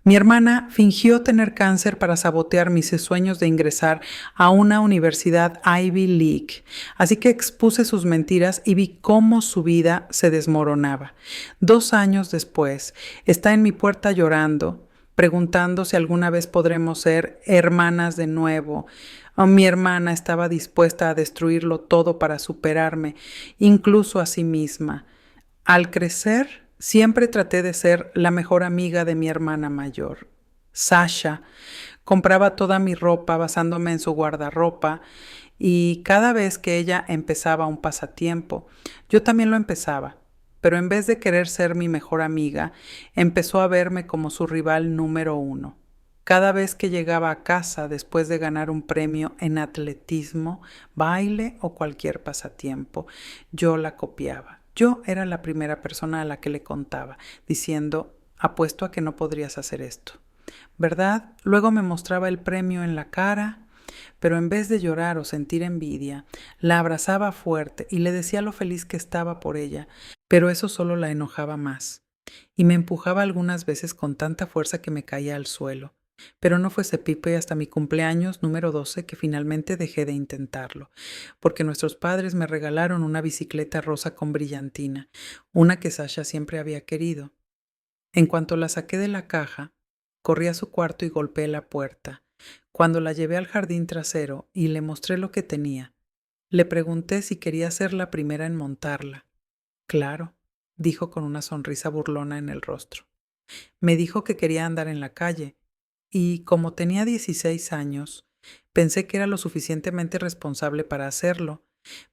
Mi hermana fingió tener cáncer para sabotear mis sueños de ingresar a una universidad Ivy League, así que expuse sus mentiras y vi cómo su vida se desmoronaba. 2 años después, está en mi puerta llorando, preguntando si alguna vez podremos ser hermanas de nuevo. Mi hermana estaba dispuesta a destruirlo todo para superarme, incluso a sí misma. Al crecer, siempre traté de ser la mejor amiga de mi hermana mayor. Sasha compraba toda mi ropa basándome en su guardarropa y cada vez que ella empezaba un pasatiempo, yo también lo empezaba. Pero en vez de querer ser mi mejor amiga, empezó a verme como su rival número uno. Cada vez que llegaba a casa después de ganar un premio en atletismo, baile o cualquier pasatiempo, yo la copiaba. Yo era la primera persona a la que le contaba, diciendo, apuesto a que no podrías hacer esto. ¿Verdad? Luego me mostraba el premio en la cara, pero en vez de llorar o sentir envidia, la abrazaba fuerte y le decía lo feliz que estaba por ella, pero eso solo la enojaba más. Y me empujaba algunas veces con tanta fuerza que me caía al suelo. Pero no fue ese Pipe hasta mi cumpleaños número 12 que finalmente dejé de intentarlo, porque nuestros padres me regalaron una bicicleta rosa con brillantina, una que Sasha siempre había querido. En cuanto la saqué de la caja, corrí a su cuarto y golpeé la puerta. Cuando la llevé al jardín trasero y le mostré lo que tenía, le pregunté si quería ser la primera en montarla. Claro, dijo con una sonrisa burlona en el rostro. Me dijo que quería andar en la calle, y como tenía 16 años, pensé que era lo suficientemente responsable para hacerlo,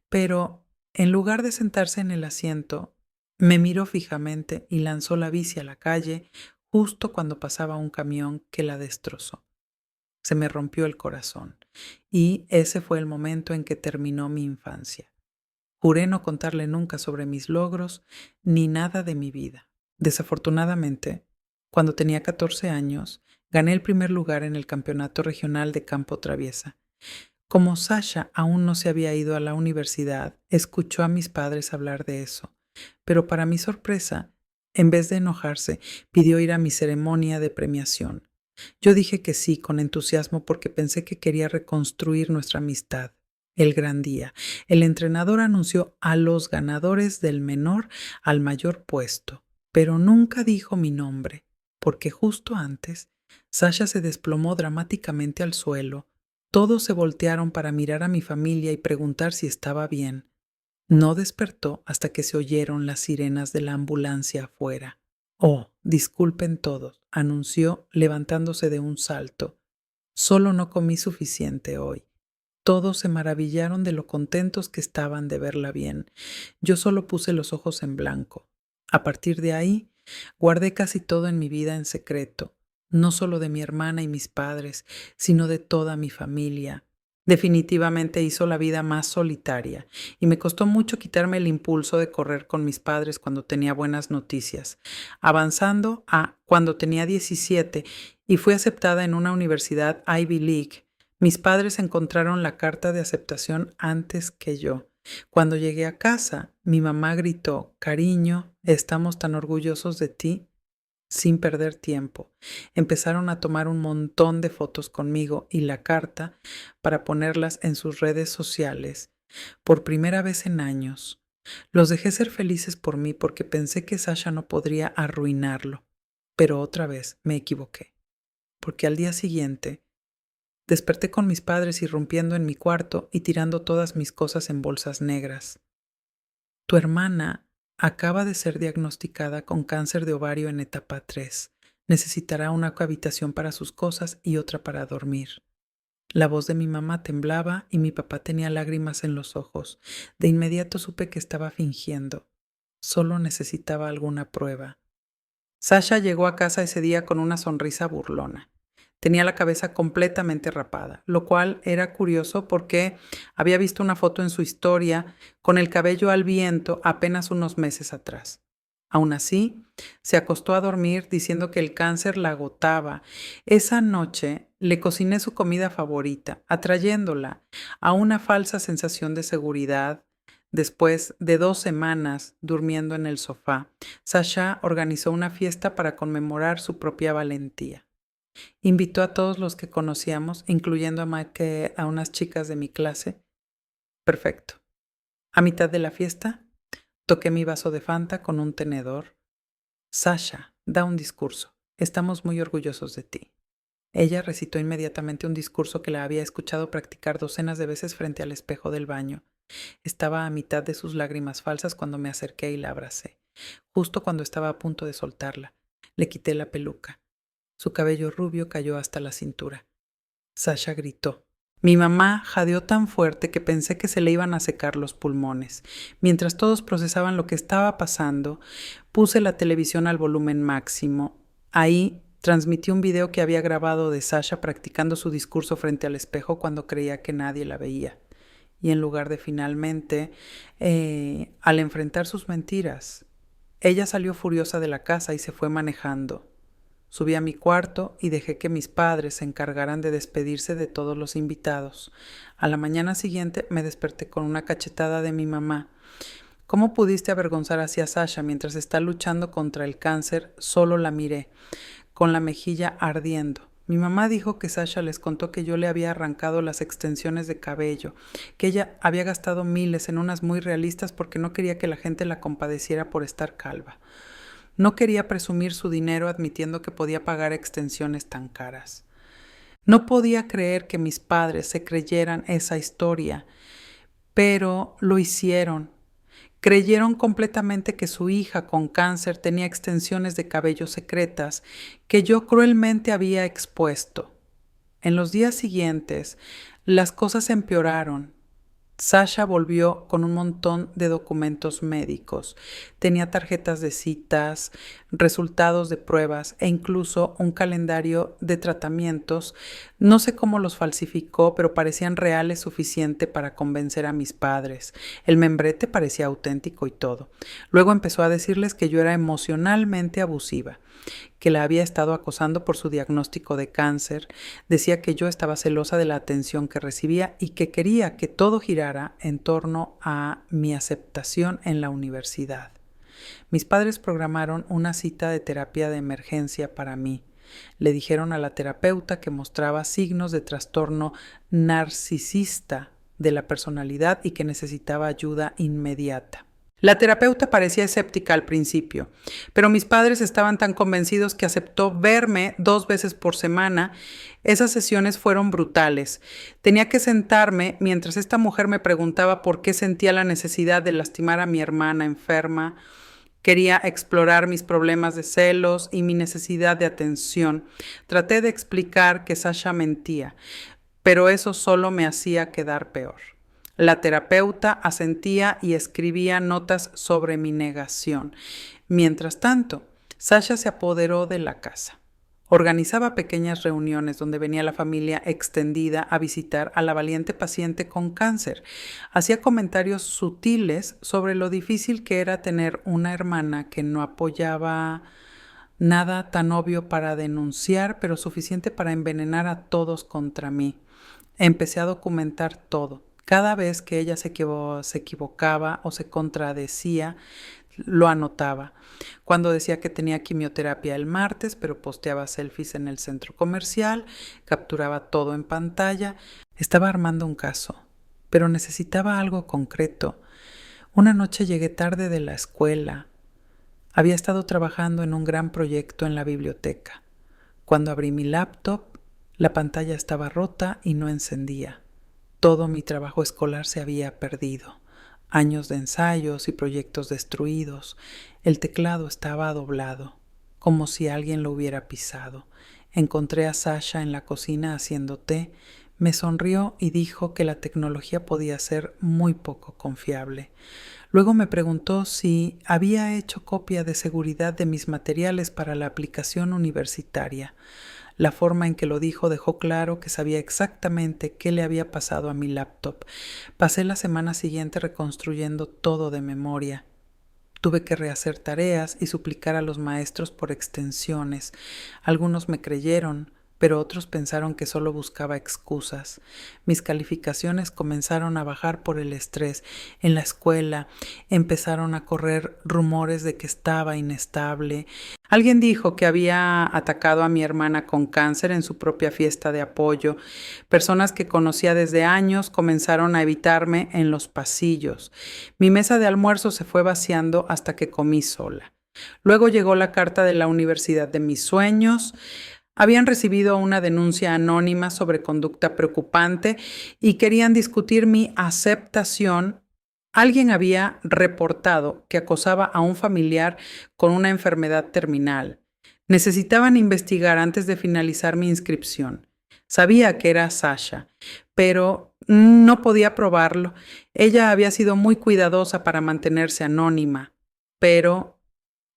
pero en lugar de sentarse en el asiento, me miró fijamente y lanzó la bici a la calle justo cuando pasaba un camión que la destrozó. Se me rompió el corazón, y ese fue el momento en que terminó mi infancia. Juré no contarle nunca sobre mis logros ni nada de mi vida. Desafortunadamente, cuando tenía 14 años, gané el primer lugar en el campeonato regional de campo traviesa. Como Sasha aún no se había ido a la universidad, escuchó a mis padres hablar de eso, pero para mi sorpresa, en vez de enojarse, pidió ir a mi ceremonia de premiación. Yo dije que sí con entusiasmo porque pensé que quería reconstruir nuestra amistad. El gran día. El entrenador anunció a los ganadores del menor al mayor puesto, pero nunca dijo mi nombre, porque justo antes, Sasha se desplomó dramáticamente al suelo. Todos se voltearon para mirar a mi familia y preguntar si estaba bien. No despertó hasta que se oyeron las sirenas de la ambulancia afuera. Oh, disculpen todos, anunció levantándose de un salto. Solo no comí suficiente hoy. Todos se maravillaron de lo contentos que estaban de verla bien. Yo solo puse los ojos en blanco. A partir de ahí, guardé casi todo en mi vida en secreto, no solo de mi hermana y mis padres, sino de toda mi familia. Definitivamente hizo la vida más solitaria y me costó mucho quitarme el impulso de correr con mis padres cuando tenía buenas noticias, avanzando a cuando tenía 17 y fui aceptada en una universidad Ivy League. Mis padres encontraron la carta de aceptación antes que yo. Cuando llegué a casa, mi mamá gritó, cariño, estamos tan orgullosos de ti. Sin perder tiempo, empezaron a tomar un montón de fotos conmigo y la carta para ponerlas en sus redes sociales. Por primera vez en años, los dejé ser felices por mí porque pensé que Sasha no podría arruinarlo. Pero otra vez me equivoqué, porque al día siguiente desperté con mis padres irrumpiendo en mi cuarto y tirando todas mis cosas en bolsas negras. Tu hermana acaba de ser diagnosticada con cáncer de ovario en etapa 3. Necesitará una habitación para sus cosas y otra para dormir. La voz de mi mamá temblaba y mi papá tenía lágrimas en los ojos. De inmediato supe que estaba fingiendo. Solo necesitaba alguna prueba. Sasha llegó a casa ese día con una sonrisa burlona. Tenía la cabeza completamente rapada, lo cual era curioso porque había visto una foto en su historia con el cabello al viento apenas unos meses atrás. Aún así, se acostó a dormir diciendo que el cáncer la agotaba. Esa noche le cociné su comida favorita, atrayéndola a una falsa sensación de seguridad, Después de 2 semanas durmiendo en el sofá, Sasha organizó una fiesta para conmemorar su propia valentía. Invitó a todos los que conocíamos, incluyendo a unas chicas de mi clase. Perfecto. A mitad de la fiesta, toqué mi vaso de Fanta con un tenedor. Sasha, da un discurso. Estamos muy orgullosos de ti. Ella recitó inmediatamente un discurso que la había escuchado practicar docenas de veces frente al espejo del baño. Estaba a mitad de sus lágrimas falsas cuando me acerqué y la abracé. Justo cuando estaba a punto de soltarla, le quité la peluca. Su cabello rubio cayó hasta la cintura. Sasha gritó. Mi mamá jadeó tan fuerte que pensé que se le iban a secar los pulmones. Mientras todos procesaban lo que estaba pasando, puse la televisión al volumen máximo. Ahí transmití un video que había grabado de Sasha practicando su discurso frente al espejo cuando creía que nadie la veía. Y en lugar de finalmente, al enfrentar sus mentiras, ella salió furiosa de la casa y se fue manejando. Subí a mi cuarto y dejé que mis padres se encargaran de despedirse de todos los invitados. A la mañana siguiente me desperté con una cachetada de mi mamá. ¿Cómo pudiste avergonzar así a Sasha mientras está luchando contra el cáncer? Solo la miré, con la mejilla ardiendo. Mi mamá dijo que Sasha les contó que yo le había arrancado las extensiones de cabello, que ella había gastado miles en unas muy realistas porque no quería que la gente la compadeciera por estar calva. No quería presumir su dinero admitiendo que podía pagar extensiones tan caras. No podía creer que mis padres se creyeran esa historia, pero lo hicieron. Creyeron completamente que su hija con cáncer tenía extensiones de cabello secretas que yo cruelmente había expuesto. En los días siguientes, las cosas empeoraron. Sasha volvió con un montón de documentos médicos. Tenía tarjetas de citas, resultados de pruebas e incluso un calendario de tratamientos. No sé cómo los falsificó, pero parecían reales suficiente para convencer a mis padres. El membrete parecía auténtico y todo. Luego empezó a decirles que yo era emocionalmente abusiva, que la había estado acosando por su diagnóstico de cáncer. Decía que yo estaba celosa de la atención que recibía y que quería que todo girara en torno a mi aceptación en la universidad. Mis padres programaron una cita de terapia de emergencia para mí. Le dijeron a la terapeuta que mostraba signos de trastorno narcisista de la personalidad y que necesitaba ayuda inmediata. La terapeuta parecía escéptica al principio, pero mis padres estaban tan convencidos que aceptó verme 2 veces por semana. Esas sesiones fueron brutales. Tenía que sentarme mientras esta mujer me preguntaba por qué sentía la necesidad de lastimar a mi hermana enferma. Quería explorar mis problemas de celos y mi necesidad de atención. Traté de explicar que Sasha mentía, pero eso solo me hacía quedar peor. La terapeuta asentía y escribía notas sobre mi negación. Mientras tanto, Sasha se apoderó de la casa. Organizaba pequeñas reuniones donde venía la familia extendida a visitar a la valiente paciente con cáncer. Hacía comentarios sutiles sobre lo difícil que era tener una hermana que no apoyaba nada tan obvio para denunciar, pero suficiente para envenenar a todos contra mí. Empecé a documentar todo. Cada vez que ella se equivocaba o se contradecía, lo anotaba. Cuando decía que tenía quimioterapia el martes, pero posteaba selfies en el centro comercial, capturaba todo en pantalla. Estaba armando un caso, pero necesitaba algo concreto. Una noche llegué tarde de la escuela. Había estado trabajando en un gran proyecto en la biblioteca. Cuando abrí mi laptop, la pantalla estaba rota y no encendía. Todo mi trabajo escolar se había perdido. Años de ensayos y proyectos destruidos. El teclado estaba doblado, como si alguien lo hubiera pisado. Encontré a Sasha en la cocina haciendo té. Me sonrió y dijo que la tecnología podía ser muy poco confiable. Luego me preguntó si había hecho copia de seguridad de mis materiales para la aplicación universitaria. La forma en que lo dijo dejó claro que sabía exactamente qué le había pasado a mi laptop. Pasé la semana siguiente reconstruyendo todo de memoria. Tuve que rehacer tareas y suplicar a los maestros por extensiones. Algunos me creyeron, pero otros pensaron que solo buscaba excusas. Mis calificaciones comenzaron a bajar por el estrés. En la escuela empezaron a correr rumores de que estaba inestable. Alguien dijo que había atacado a mi hermana con cáncer en su propia fiesta de apoyo. Personas que conocía desde años comenzaron a evitarme en los pasillos. Mi mesa de almuerzo se fue vaciando hasta que comí sola. Luego llegó la carta de la universidad de mis sueños. Habían recibido una denuncia anónima sobre conducta preocupante y querían discutir mi aceptación. Alguien había reportado que acosaba a un familiar con una enfermedad terminal. Necesitaban investigar antes de finalizar mi inscripción. Sabía que era Sasha, pero no podía probarlo. Ella había sido muy cuidadosa para mantenerse anónima, pero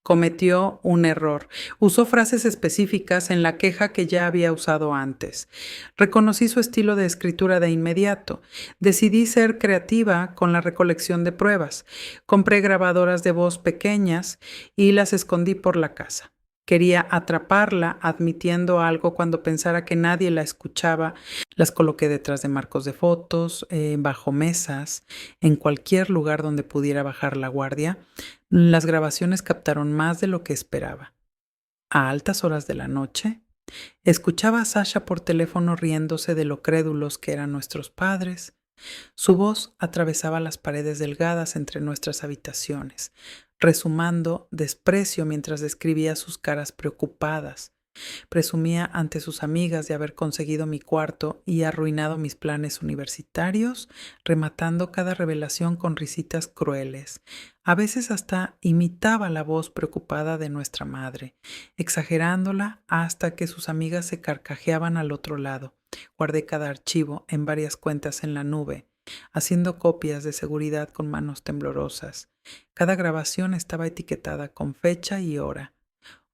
cometió un error. Usó frases específicas en la queja que ya había usado antes. Reconocí su estilo de escritura de inmediato. Decidí ser creativa con la recolección de pruebas. Compré grabadoras de voz pequeñas y las escondí por la casa. Quería atraparla admitiendo algo cuando pensara que nadie la escuchaba. Las coloqué detrás de marcos de fotos, bajo mesas, en cualquier lugar donde pudiera bajar la guardia. Las grabaciones captaron más de lo que esperaba. A altas horas de la noche, escuchaba a Sasha por teléfono riéndose de lo crédulos que eran nuestros padres. Su voz atravesaba las paredes delgadas entre nuestras habitaciones, rezumando desprecio mientras describía sus caras preocupadas. Presumía ante sus amigas de haber conseguido mi cuarto y arruinado mis planes universitarios, rematando cada revelación con risitas crueles. A veces hasta imitaba la voz preocupada de nuestra madre, exagerándola hasta que sus amigas se carcajeaban al otro lado. Guardé cada archivo en varias cuentas en la nube, haciendo copias de seguridad con manos temblorosas. Cada grabación estaba etiquetada con fecha y hora,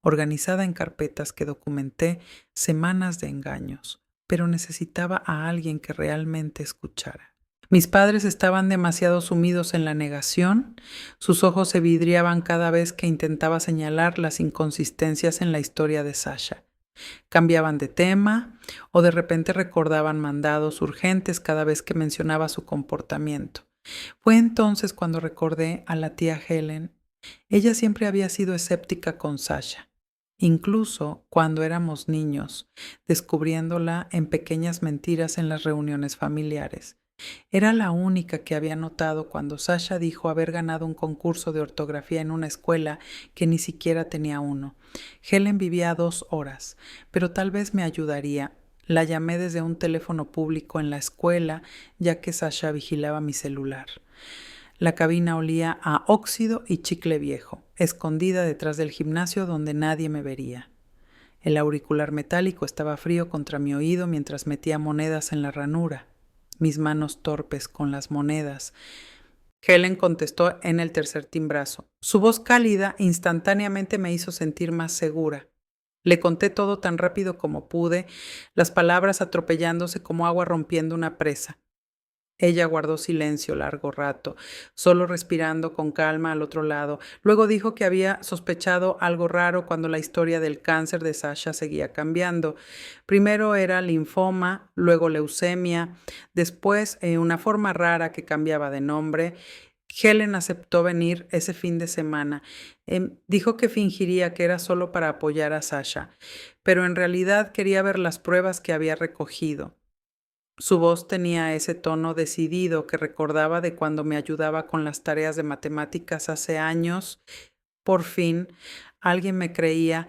organizada en carpetas que documenté semanas de engaños, pero necesitaba a alguien que realmente escuchara. Mis padres estaban demasiado sumidos en la negación, sus ojos se vidriaban cada vez que intentaba señalar las inconsistencias en la historia de Sasha. Cambiaban de tema o de repente recordaban mandados urgentes cada vez que mencionaba su comportamiento. Fue entonces cuando recordé a la tía Helen. Ella siempre había sido escéptica con Sasha, incluso cuando éramos niños, descubriéndola en pequeñas mentiras en las reuniones familiares. Era la única que había notado cuando Sasha dijo haber ganado un concurso de ortografía en una escuela que ni siquiera tenía uno. Helen vivía a 2 horas, pero tal vez me ayudaría. La llamé desde un teléfono público en la escuela, ya que Sasha vigilaba mi celular. La cabina olía a óxido y chicle viejo, escondida detrás del gimnasio donde nadie me vería. El auricular metálico estaba frío contra mi oído mientras metía monedas en la ranura. Mis manos torpes con las monedas. Helen contestó en el tercer timbrazo. Su voz cálida instantáneamente me hizo sentir más segura. Le conté todo tan rápido como pude, las palabras atropellándose como agua rompiendo una presa. Ella guardó silencio largo rato, solo respirando con calma al otro lado. Luego dijo que había sospechado algo raro cuando la historia del cáncer de Sasha seguía cambiando. Primero era linfoma, luego leucemia, después una forma rara que cambiaba de nombre. Helen aceptó venir ese fin de semana. Dijo que fingiría que era solo para apoyar a Sasha, pero en realidad quería ver las pruebas que había recogido. Su voz tenía ese tono decidido que recordaba de cuando me ayudaba con las tareas de matemáticas hace años. Por fin, alguien me creía.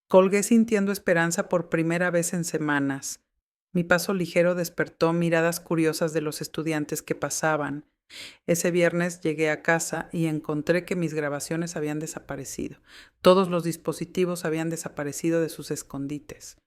Colgué sintiendo esperanza por primera vez en semanas. Mi paso ligero despertó miradas curiosas de los estudiantes que pasaban. Ese viernes llegué a casa y encontré que mis grabaciones habían desaparecido. Todos los dispositivos habían desaparecido de sus escondites.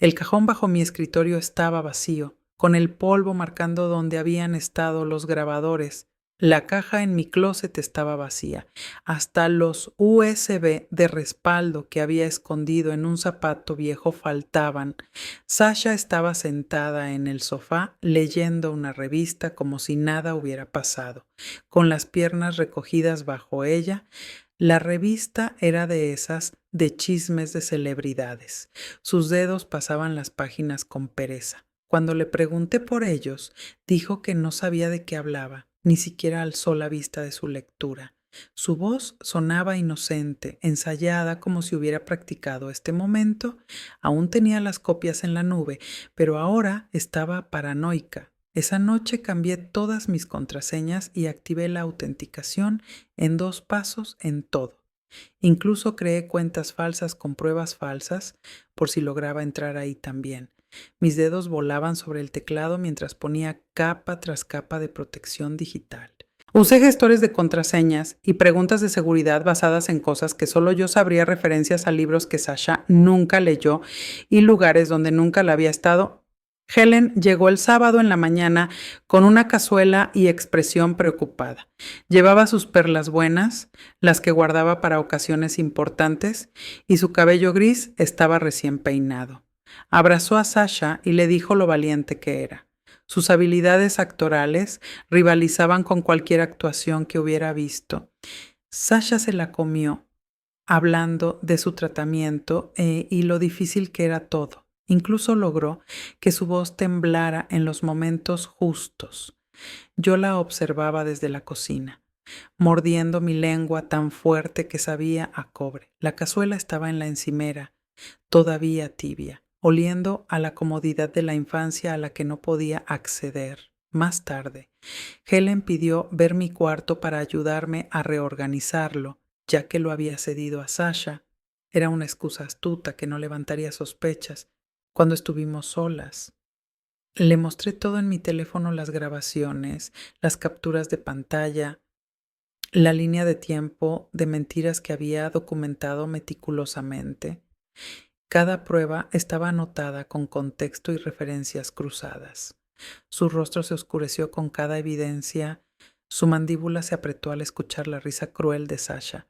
El cajón bajo mi escritorio estaba vacío, con el polvo marcando donde habían estado los grabadores. La caja en mi closet estaba vacía. Hasta los USB de respaldo que había escondido en un zapato viejo faltaban. Sasha estaba sentada en el sofá leyendo una revista como si nada hubiera pasado, con las piernas recogidas bajo ella. La revista era de esas de chismes de celebridades. Sus dedos pasaban las páginas con pereza. Cuando le pregunté por ellos, dijo que no sabía de qué hablaba, ni siquiera alzó la vista de su lectura. Su voz sonaba inocente, ensayada como si hubiera practicado este momento. Aún tenía las copias en la nube, pero ahora estaba paranoica. Esa noche cambié todas mis contraseñas y activé la autenticación en 2 pasos en todo. Incluso creé cuentas falsas con pruebas falsas por si lograba entrar ahí también. Mis dedos volaban sobre el teclado mientras ponía capa tras capa de protección digital. Usé gestores de contraseñas y preguntas de seguridad basadas en cosas que solo yo sabría, referencias a libros que Sasha nunca leyó y lugares donde nunca la había estado. Helen llegó el sábado en la mañana con una cazuela y expresión preocupada. Llevaba sus perlas buenas, las que guardaba para ocasiones importantes, y su cabello gris estaba recién peinado. Abrazó a Sasha y le dijo lo valiente que era. Sus habilidades actorales rivalizaban con cualquier actuación que hubiera visto. Sasha se la comió, hablando de su tratamiento y lo difícil que era todo. Incluso logró que su voz temblara en los momentos justos. Yo la observaba desde la cocina, mordiendo mi lengua tan fuerte que sabía a cobre. La cazuela estaba en la encimera, todavía tibia, oliendo a la comodidad de la infancia a la que no podía acceder. Más tarde, Helen pidió ver mi cuarto para ayudarme a reorganizarlo, ya que lo había cedido a Sasha. Era una excusa astuta que no levantaría sospechas cuando estuvimos solas. Le mostré todo en mi teléfono: las grabaciones, las capturas de pantalla, la línea de tiempo de mentiras que había documentado meticulosamente. Cada prueba estaba anotada con contexto y referencias cruzadas. Su rostro se oscureció con cada evidencia. Su mandíbula se apretó al escuchar la risa cruel de Sasha.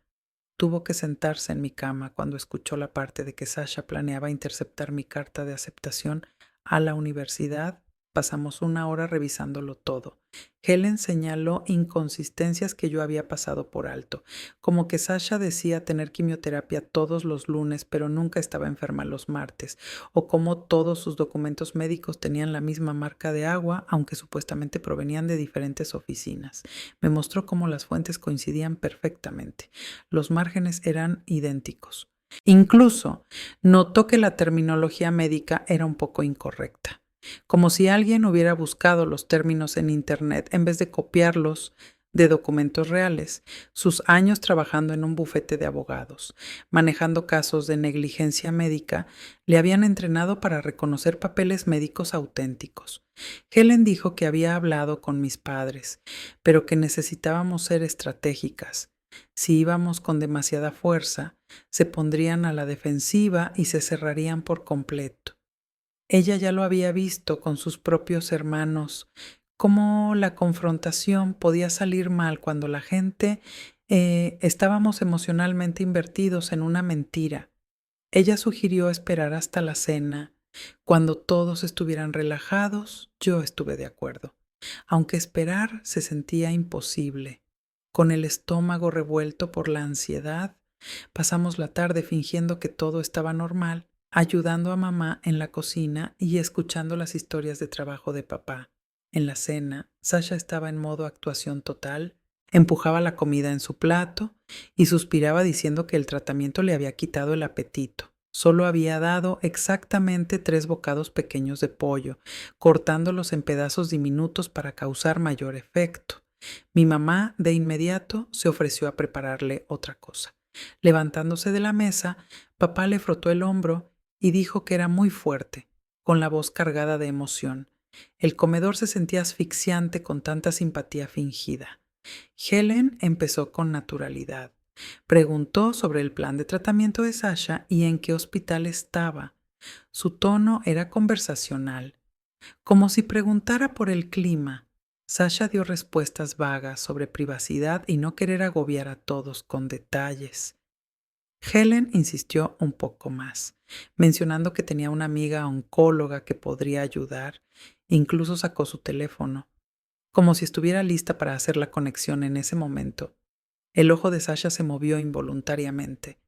Tuvo que sentarse en mi cama cuando escuchó la parte de que Sasha planeaba interceptar mi carta de aceptación a la universidad. Pasamos 1 hora revisándolo todo. Helen señaló inconsistencias que yo había pasado por alto, como que Sasha decía tener quimioterapia todos los lunes, pero nunca estaba enferma los martes, o como todos sus documentos médicos tenían la misma marca de agua, aunque supuestamente provenían de diferentes oficinas. Me mostró cómo las fuentes coincidían perfectamente. Los márgenes eran idénticos. Incluso notó que la terminología médica era un poco incorrecta, como si alguien hubiera buscado los términos en Internet en vez de copiarlos de documentos reales. Sus años trabajando en un bufete de abogados, manejando casos de negligencia médica, le habían entrenado para reconocer papeles médicos auténticos. Helen dijo que había hablado con mis padres, pero que necesitábamos ser estratégicas. Si íbamos con demasiada fuerza, se pondrían a la defensiva y se cerrarían por completo. Ella ya lo había visto con sus propios hermanos, cómo la confrontación podía salir mal cuando la gente estábamos emocionalmente invertidos en una mentira. Ella sugirió esperar hasta la cena. Cuando todos estuvieran relajados, yo estuve de acuerdo, aunque esperar se sentía imposible. Con el estómago revuelto por la ansiedad, pasamos la tarde fingiendo que todo estaba normal, ayudando a mamá en la cocina y escuchando las historias de trabajo de papá. En la cena, Sasha estaba en modo actuación total, empujaba la comida en su plato y suspiraba diciendo que el tratamiento le había quitado el apetito. Solo había dado exactamente 3 bocados pequeños de pollo, cortándolos en pedazos diminutos para causar mayor efecto. Mi mamá de inmediato se ofreció a prepararle otra cosa. Levantándose de la mesa, papá le frotó el hombro y dijo que era muy fuerte, con la voz cargada de emoción. El comedor se sentía asfixiante con tanta simpatía fingida. Helen empezó con naturalidad. Preguntó sobre el plan de tratamiento de Sasha y en qué hospital estaba. Su tono era conversacional, como si preguntara por el clima. Sasha dio respuestas vagas sobre privacidad y no querer agobiar a todos con detalles. Helen insistió un poco más, mencionando que tenía una amiga oncóloga que podría ayudar. Incluso sacó su teléfono, como si estuviera lista para hacer la conexión en ese momento. El ojo de Sasha se movió involuntariamente,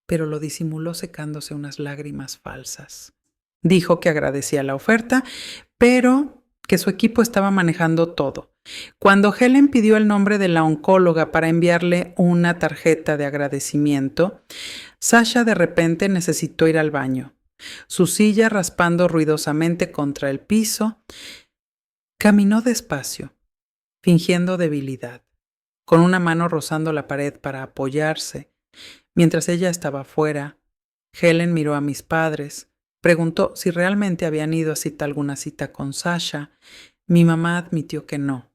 pero lo disimuló secándose unas lágrimas falsas. Dijo que agradecía la oferta, pero que su equipo estaba manejando todo. Cuando Helen pidió el nombre de la oncóloga para enviarle una tarjeta de agradecimiento, Sasha de repente necesitó ir al baño. Su silla raspando ruidosamente contra el piso, caminó despacio, fingiendo debilidad, con una mano rozando la pared para apoyarse. Mientras ella estaba fuera, Helen miró a mis padres, preguntó si realmente habían ido a alguna cita con Sasha. Mi mamá admitió que no,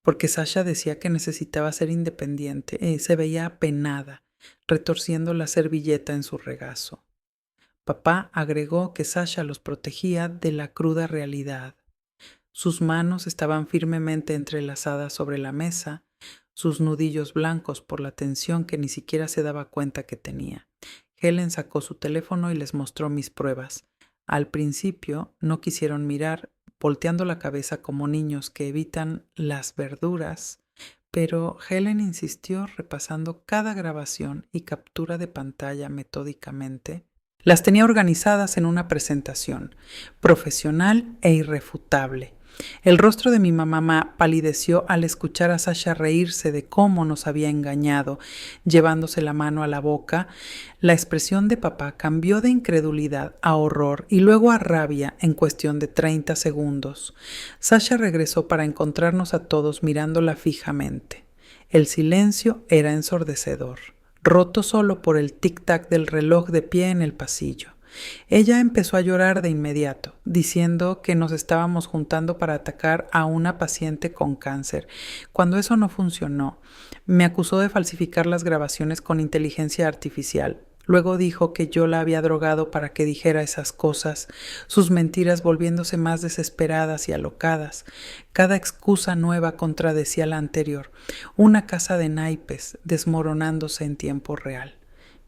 porque Sasha decía que necesitaba ser independiente y se veía apenada, retorciendo la servilleta en su regazo. Papá agregó que Sasha los protegía de la cruda realidad. Sus manos estaban firmemente entrelazadas sobre la mesa, sus nudillos blancos por la tensión que ni siquiera se daba cuenta que tenía. Helen sacó su teléfono y les mostró mis pruebas. Al principio no quisieron mirar, volteando la cabeza como niños que evitan las verduras, pero Helen insistió repasando cada grabación y captura de pantalla metódicamente. Las tenía organizadas en una presentación, profesional e irrefutable. El rostro de mi mamá palideció al escuchar a Sasha reírse de cómo nos había engañado, llevándose la mano a la boca. La expresión de papá cambió de incredulidad a horror y luego a rabia en cuestión de 30 segundos. Sasha regresó para encontrarnos a todos mirándola fijamente. El silencio era ensordecedor, roto solo por el tic-tac del reloj de pie en el pasillo. Ella empezó a llorar de inmediato, diciendo que nos estábamos juntando para atacar a una paciente con cáncer. Cuando eso no funcionó, me acusó de falsificar las grabaciones con inteligencia artificial. Luego dijo que yo la había drogado para que dijera esas cosas, sus mentiras volviéndose más desesperadas y alocadas. Cada excusa nueva contradecía la anterior. Una casa de naipes desmoronándose en tiempo real.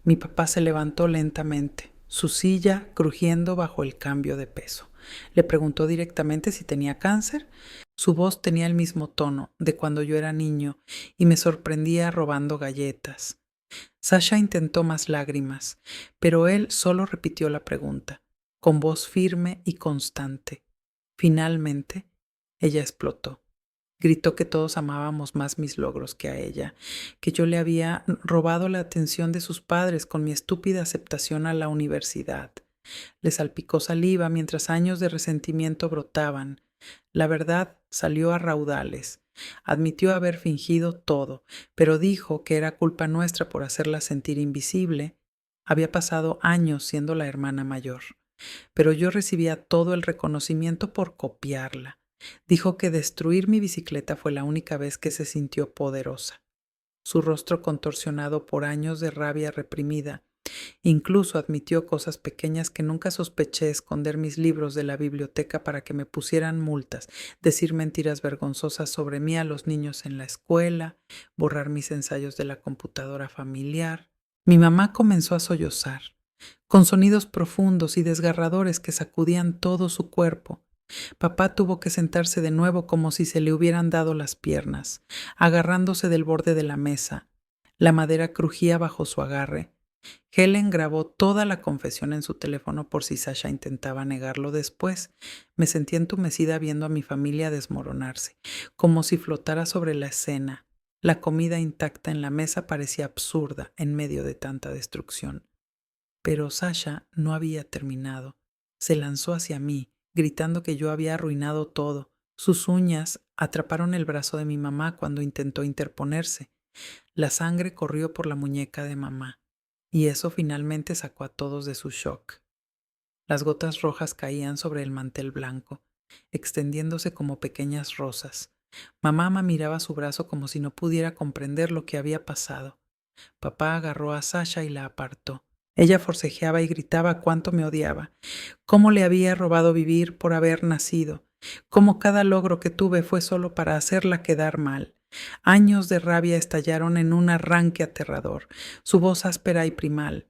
Mi papá se levantó lentamente, su silla crujiendo bajo el cambio de peso. Le preguntó directamente si tenía cáncer. Su voz tenía el mismo tono de cuando yo era niño y me sorprendía robando galletas. Sasha intentó más lágrimas, pero él solo repitió la pregunta, con voz firme y constante. Finalmente, ella explotó. Gritó que todos amábamos más mis logros que a ella, que yo le había robado la atención de sus padres con mi estúpida aceptación a la universidad. Le salpicó saliva mientras años de resentimiento brotaban. La verdad salió a raudales. Admitió haber fingido todo, pero dijo que era culpa nuestra por hacerla sentir invisible. Había pasado años siendo la hermana mayor, pero yo recibía todo el reconocimiento por copiarla. Dijo que destruir mi bicicleta fue la única vez que se sintió poderosa. Su rostro contorsionado por años de rabia reprimida. Incluso admitió cosas pequeñas que nunca sospeché: esconder mis libros de la biblioteca para que me pusieran multas, decir mentiras vergonzosas sobre mí a los niños en la escuela, borrar mis ensayos de la computadora familiar. Mi mamá comenzó a sollozar, con sonidos profundos y desgarradores que sacudían todo su cuerpo. Papá tuvo que sentarse de nuevo como si se le hubieran dado las piernas, agarrándose del borde de la mesa. La madera crujía bajo su agarre. Helen grabó toda la confesión en su teléfono por si Sasha intentaba negarlo después. Me sentí entumecida viendo a mi familia desmoronarse, como si flotara sobre la escena. La comida intacta en la mesa parecía absurda en medio de tanta destrucción. Pero Sasha no había terminado. Se lanzó hacia mí, gritando que yo había arruinado todo. Sus uñas atraparon el brazo de mi mamá cuando intentó interponerse. La sangre corrió por la muñeca de mamá, y eso finalmente sacó a todos de su shock. Las gotas rojas caían sobre el mantel blanco, extendiéndose como pequeñas rosas. Mamá miraba su brazo como si no pudiera comprender lo que había pasado. Papá agarró a Sasha y la apartó. Ella forcejeaba y gritaba cuánto me odiaba, cómo le había robado vivir por haber nacido, cómo cada logro que tuve fue solo para hacerla quedar mal. Años de rabia estallaron en un arranque aterrador, su voz áspera y primal.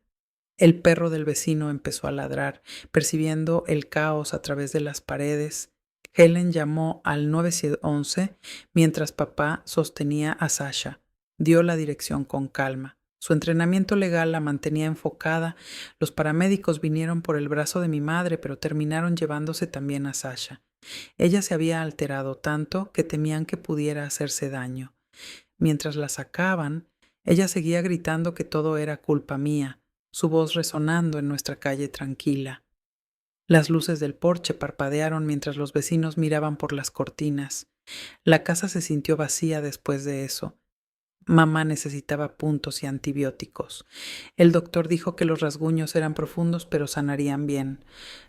El perro del vecino empezó a ladrar, percibiendo el caos a través de las paredes. Helen llamó al 911 mientras papá sostenía a Sasha. Dio la dirección con calma. Su entrenamiento legal la mantenía enfocada. Los paramédicos vinieron por el brazo de mi madre, pero terminaron llevándose también a Sasha. Ella se había alterado tanto que temían que pudiera hacerse daño. Mientras la sacaban, ella seguía gritando que todo era culpa mía, su voz resonando en nuestra calle tranquila. Las luces del porche parpadearon mientras los vecinos miraban por las cortinas. La casa se sintió vacía después de eso. Mamá necesitaba puntos y antibióticos. El doctor dijo que los rasguños eran profundos pero sanarían bien.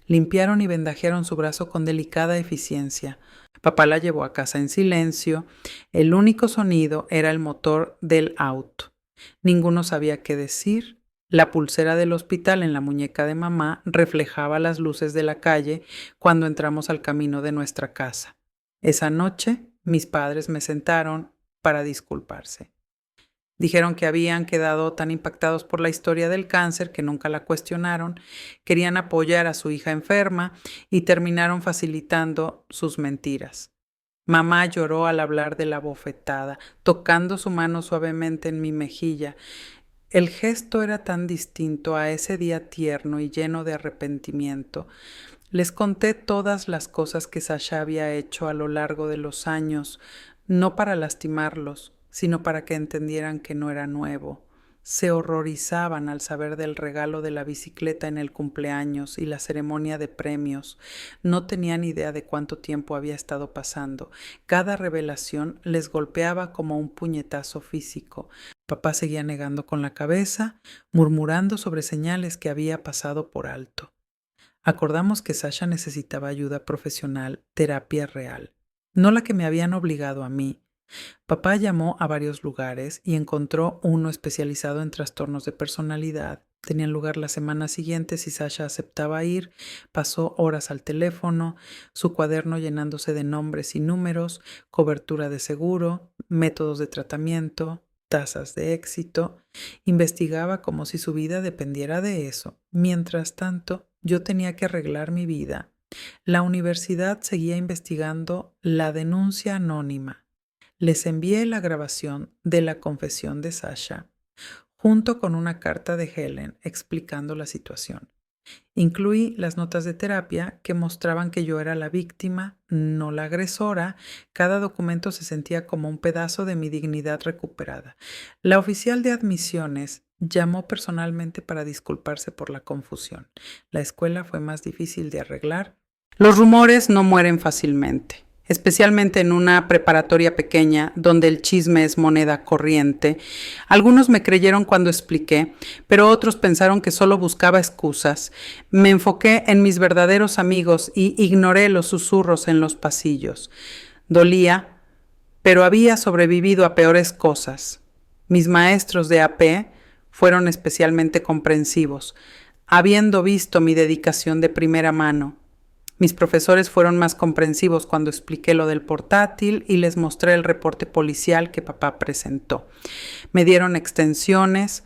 Limpiaron y vendajearon su brazo con delicada eficiencia. Papá la llevó a casa en silencio. El único sonido era el motor del auto. Ninguno sabía qué decir. La pulsera del hospital en la muñeca de mamá reflejaba las luces de la calle cuando entramos al camino de nuestra casa. Esa noche, mis padres me sentaron para disculparse. Dijeron que habían quedado tan impactados por la historia del cáncer que nunca la cuestionaron, querían apoyar a su hija enferma y terminaron facilitando sus mentiras. Mamá lloró al hablar de la bofetada, tocando su mano suavemente en mi mejilla. El gesto era tan distinto a ese día tierno y lleno de arrepentimiento. Les conté todas las cosas que Sasha había hecho a lo largo de los años, no para lastimarlos, sino para que entendieran que no era nuevo. Se horrorizaban al saber del regalo de la bicicleta en el cumpleaños y la ceremonia de premios. No tenían idea de cuánto tiempo había estado pasando. Cada revelación les golpeaba como un puñetazo físico. Papá seguía negando con la cabeza, murmurando sobre señales que había pasado por alto. Acordamos que Sasha necesitaba ayuda profesional, terapia real, no la que me habían obligado a mí. Papá llamó a varios lugares y encontró uno especializado en trastornos de personalidad. Tenían lugar la semana siguiente si Sasha aceptaba ir. Pasó horas al teléfono, su cuaderno llenándose de nombres y números, cobertura de seguro, métodos de tratamiento, tasas de éxito. Investigaba como si su vida dependiera de eso. Mientras tanto, yo tenía que arreglar mi vida. La universidad seguía investigando la denuncia anónima. Les envié la grabación de la confesión de Sasha, junto con una carta de Helen explicando la situación. Incluí las notas de terapia que mostraban que yo era la víctima, no la agresora. Cada documento se sentía como un pedazo de mi dignidad recuperada. La oficial de admisiones llamó personalmente para disculparse por la confusión. La escuela fue más difícil de arreglar. Los rumores no mueren fácilmente, especialmente en una preparatoria pequeña donde el chisme es moneda corriente. Algunos me creyeron cuando expliqué, pero otros pensaron que solo buscaba excusas. Me enfoqué en mis verdaderos amigos y ignoré los susurros en los pasillos. Dolía, pero había sobrevivido a peores cosas. Mis maestros de AP fueron especialmente comprensivos, habiendo visto mi dedicación de primera mano. Mis profesores fueron más comprensivos cuando expliqué lo del portátil y les mostré el reporte policial que papá presentó. Me dieron extensiones.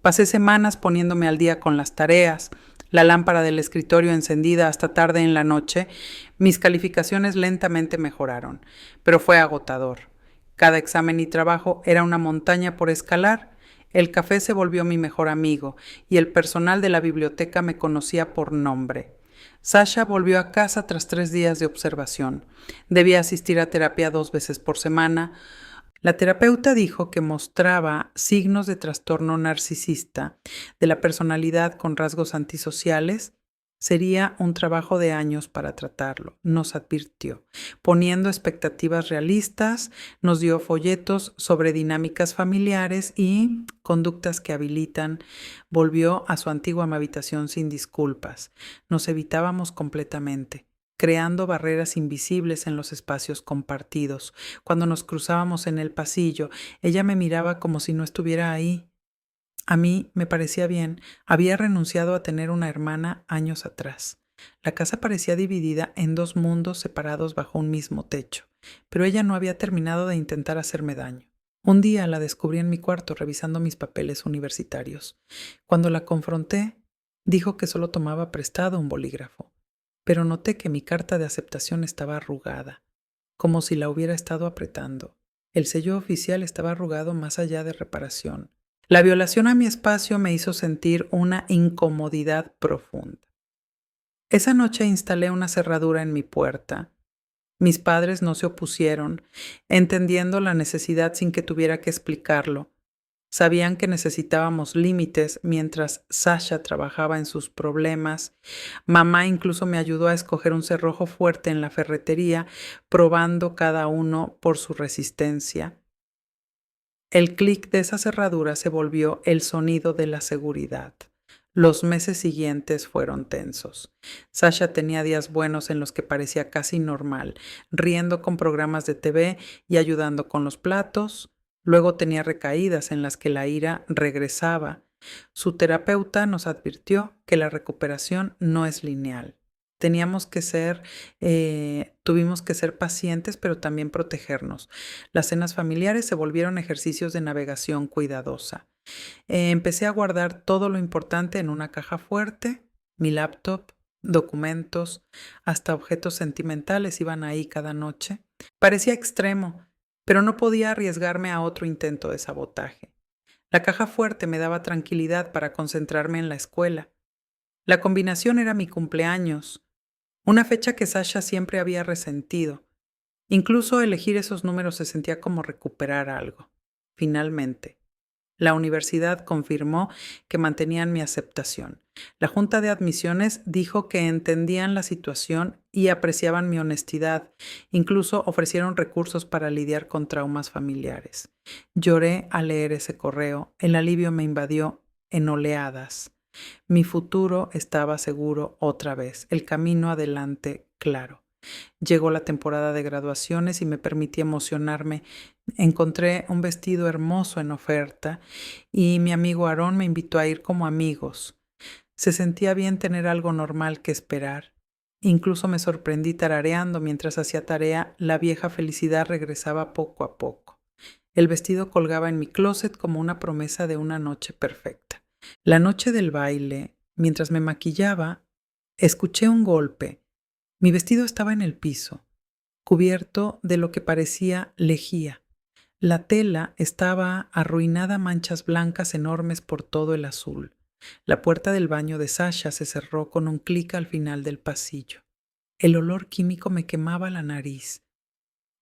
Pasé semanas poniéndome al día con las tareas, la lámpara del escritorio encendida hasta tarde en la noche. Mis calificaciones lentamente mejoraron, pero fue agotador. Cada examen y trabajo era una montaña por escalar. El café se volvió mi mejor amigo y el personal de la biblioteca me conocía por nombre. Sasha volvió a casa tras 3 días de observación. Debía asistir a terapia 2 veces por semana. La terapeuta dijo que mostraba signos de trastorno narcisista, de la personalidad con rasgos antisociales. Sería un trabajo de años para tratarlo, nos advirtió. Poniendo expectativas realistas, nos dio folletos sobre dinámicas familiares y conductas que habilitan. Volvió a su antigua habitación sin disculpas. Nos evitábamos completamente, creando barreras invisibles en los espacios compartidos. Cuando nos cruzábamos en el pasillo, ella me miraba como si no estuviera ahí. A mí me parecía bien. Había renunciado a tener una hermana años atrás. La casa parecía dividida en 2 mundos separados bajo un mismo techo, pero ella no había terminado de intentar hacerme daño. Un día la descubrí en mi cuarto revisando mis papeles universitarios. Cuando la confronté, dijo que solo tomaba prestado un bolígrafo, pero noté que mi carta de aceptación estaba arrugada, como si la hubiera estado apretando. El sello oficial estaba arrugado más allá de reparación. La violación a mi espacio me hizo sentir una incomodidad profunda. Esa noche instalé una cerradura en mi puerta. Mis padres no se opusieron, entendiendo la necesidad sin que tuviera que explicarlo. Sabían que necesitábamos límites mientras Sasha trabajaba en sus problemas. Mamá incluso me ayudó a escoger un cerrojo fuerte en la ferretería, probando cada uno por su resistencia. El clic de esa cerradura se volvió el sonido de la seguridad. Los meses siguientes fueron tensos. Sasha tenía días buenos en los que parecía casi normal, riendo con programas de TV y ayudando con los platos. Luego tenía recaídas en las que la ira regresaba. Su terapeuta nos advirtió que la recuperación no es lineal. Tuvimos que ser pacientes, pero también protegernos. Las cenas familiares se volvieron ejercicios de navegación cuidadosa. Empecé a guardar todo lo importante en una caja fuerte, mi laptop, documentos, hasta objetos sentimentales iban ahí cada noche. Parecía extremo, pero no podía arriesgarme a otro intento de sabotaje. La caja fuerte me daba tranquilidad para concentrarme en la escuela. La combinación era mi cumpleaños, una fecha que Sasha siempre había resentido. Incluso elegir esos números se sentía como recuperar algo. Finalmente, la universidad confirmó que mantenían mi aceptación. La junta de admisiones dijo que entendían la situación y apreciaban mi honestidad. Incluso ofrecieron recursos para lidiar con traumas familiares. Lloré al leer ese correo. El alivio me invadió en oleadas. Mi futuro estaba seguro otra vez, el camino adelante claro. Llegó la temporada de graduaciones y me permití emocionarme. Encontré un vestido hermoso en oferta y mi amigo Aarón me invitó a ir como amigos. Se sentía bien tener algo normal que esperar. Incluso me sorprendí tarareando mientras hacía tarea. La vieja felicidad regresaba poco a poco. El vestido colgaba en mi closet como una promesa de una noche perfecta. La noche del baile, mientras me maquillaba, escuché un golpe. Mi vestido estaba en el piso, cubierto de lo que parecía lejía. La tela estaba arruinada a manchas blancas enormes por todo el azul. La puerta del baño de Sasha se cerró con un clic al final del pasillo. El olor químico me quemaba la nariz.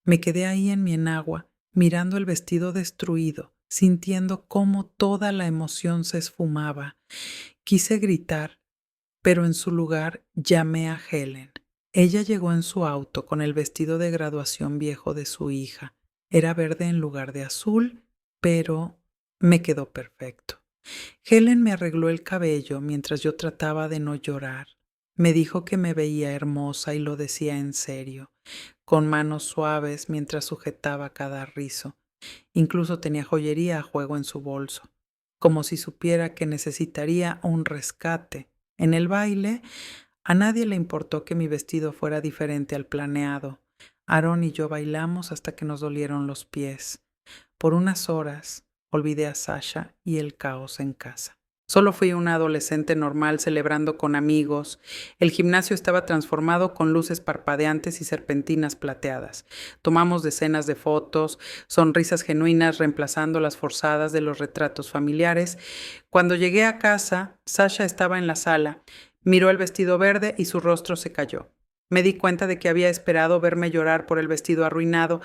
Me quedé ahí en mi enagua, mirando el vestido destruido, sintiendo cómo toda la emoción se esfumaba. Quise gritar, pero en su lugar llamé a Helen. Ella llegó en su auto con el vestido de graduación viejo de su hija. Era verde en lugar de azul, pero me quedó perfecto. Helen me arregló el cabello mientras yo trataba de no llorar. Me dijo que me veía hermosa y lo decía en serio, con manos suaves mientras sujetaba cada rizo. Incluso tenía joyería a juego en su bolso, como si supiera que necesitaría un rescate. En el baile, a nadie le importó que mi vestido fuera diferente al planeado. Aarón y yo bailamos hasta que nos dolieron los pies. Por unas horas olvidé a Sasha y el caos en casa. Solo fui una adolescente normal celebrando con amigos. El gimnasio estaba transformado con luces parpadeantes y serpentinas plateadas. Tomamos decenas de fotos, sonrisas genuinas reemplazando las forzadas de los retratos familiares. Cuando llegué a casa, Sasha estaba en la sala. Miró el vestido verde y su rostro se cayó. Me di cuenta de que había esperado verme llorar por el vestido arruinado.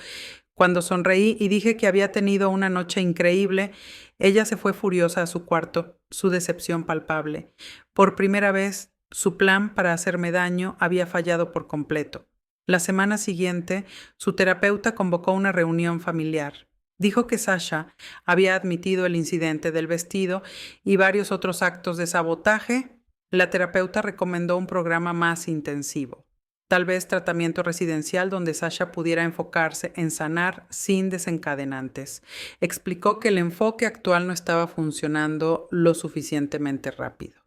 Cuando sonreí y dije que había tenido una noche increíble, ella se fue furiosa a su cuarto, su decepción palpable. Por primera vez, su plan para hacerme daño había fallado por completo. La semana siguiente, su terapeuta convocó una reunión familiar. Dijo que Sasha había admitido el incidente del vestido y varios otros actos de sabotaje. La terapeuta recomendó un programa más intensivo. Tal vez tratamiento residencial donde Sasha pudiera enfocarse en sanar sin desencadenantes. Explicó que el enfoque actual no estaba funcionando lo suficientemente rápido.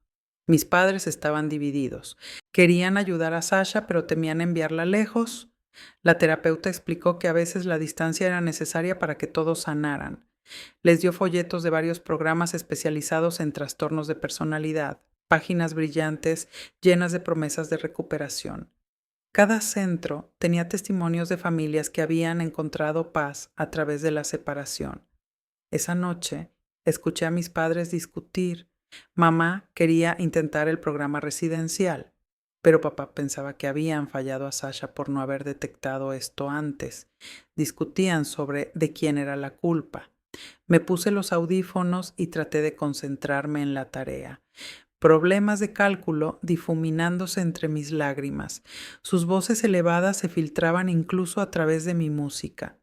Mis padres estaban divididos. Querían ayudar a Sasha, pero temían enviarla lejos. La terapeuta explicó que a veces la distancia era necesaria para que todos sanaran. Les dio folletos de varios programas especializados en trastornos de personalidad, páginas brillantes llenas de promesas de recuperación. Cada centro tenía testimonios de familias que habían encontrado paz a través de la separación. Esa noche escuché a mis padres discutir. Mamá quería intentar el programa residencial, pero papá pensaba que habían fallado a Sasha por no haber detectado esto antes. Discutían sobre de quién era la culpa. Me puse los audífonos y traté de concentrarme en la tarea. Problemas de cálculo difuminándose entre mis lágrimas. Sus voces elevadas se filtraban incluso a través de mi música.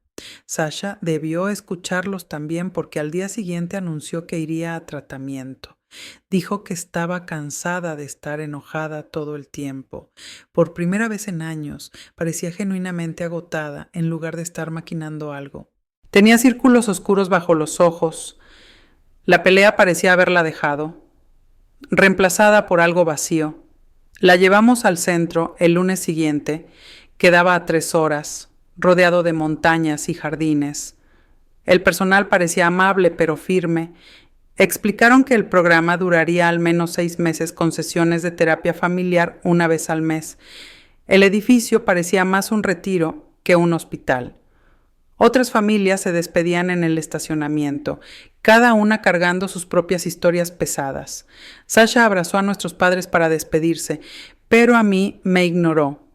Sasha debió escucharlos también porque al día siguiente anunció que iría a tratamiento. Dijo que estaba cansada de estar enojada todo el tiempo. Por primera vez en años, parecía genuinamente agotada en lugar de estar maquinando algo. Tenía círculos oscuros bajo los ojos. La pelea parecía haberla dejado, reemplazada por algo vacío. La llevamos al centro el lunes siguiente. Quedaba a 3 horas, rodeado de montañas y jardines. El personal parecía amable pero firme. Explicaron que el programa duraría al menos 6 meses con sesiones de terapia familiar una vez al mes. El edificio parecía más un retiro que un hospital. Otras familias se despedían en el estacionamiento, cada una cargando sus propias historias pesadas. Sasha abrazó a nuestros padres para despedirse, pero a mí me ignoró.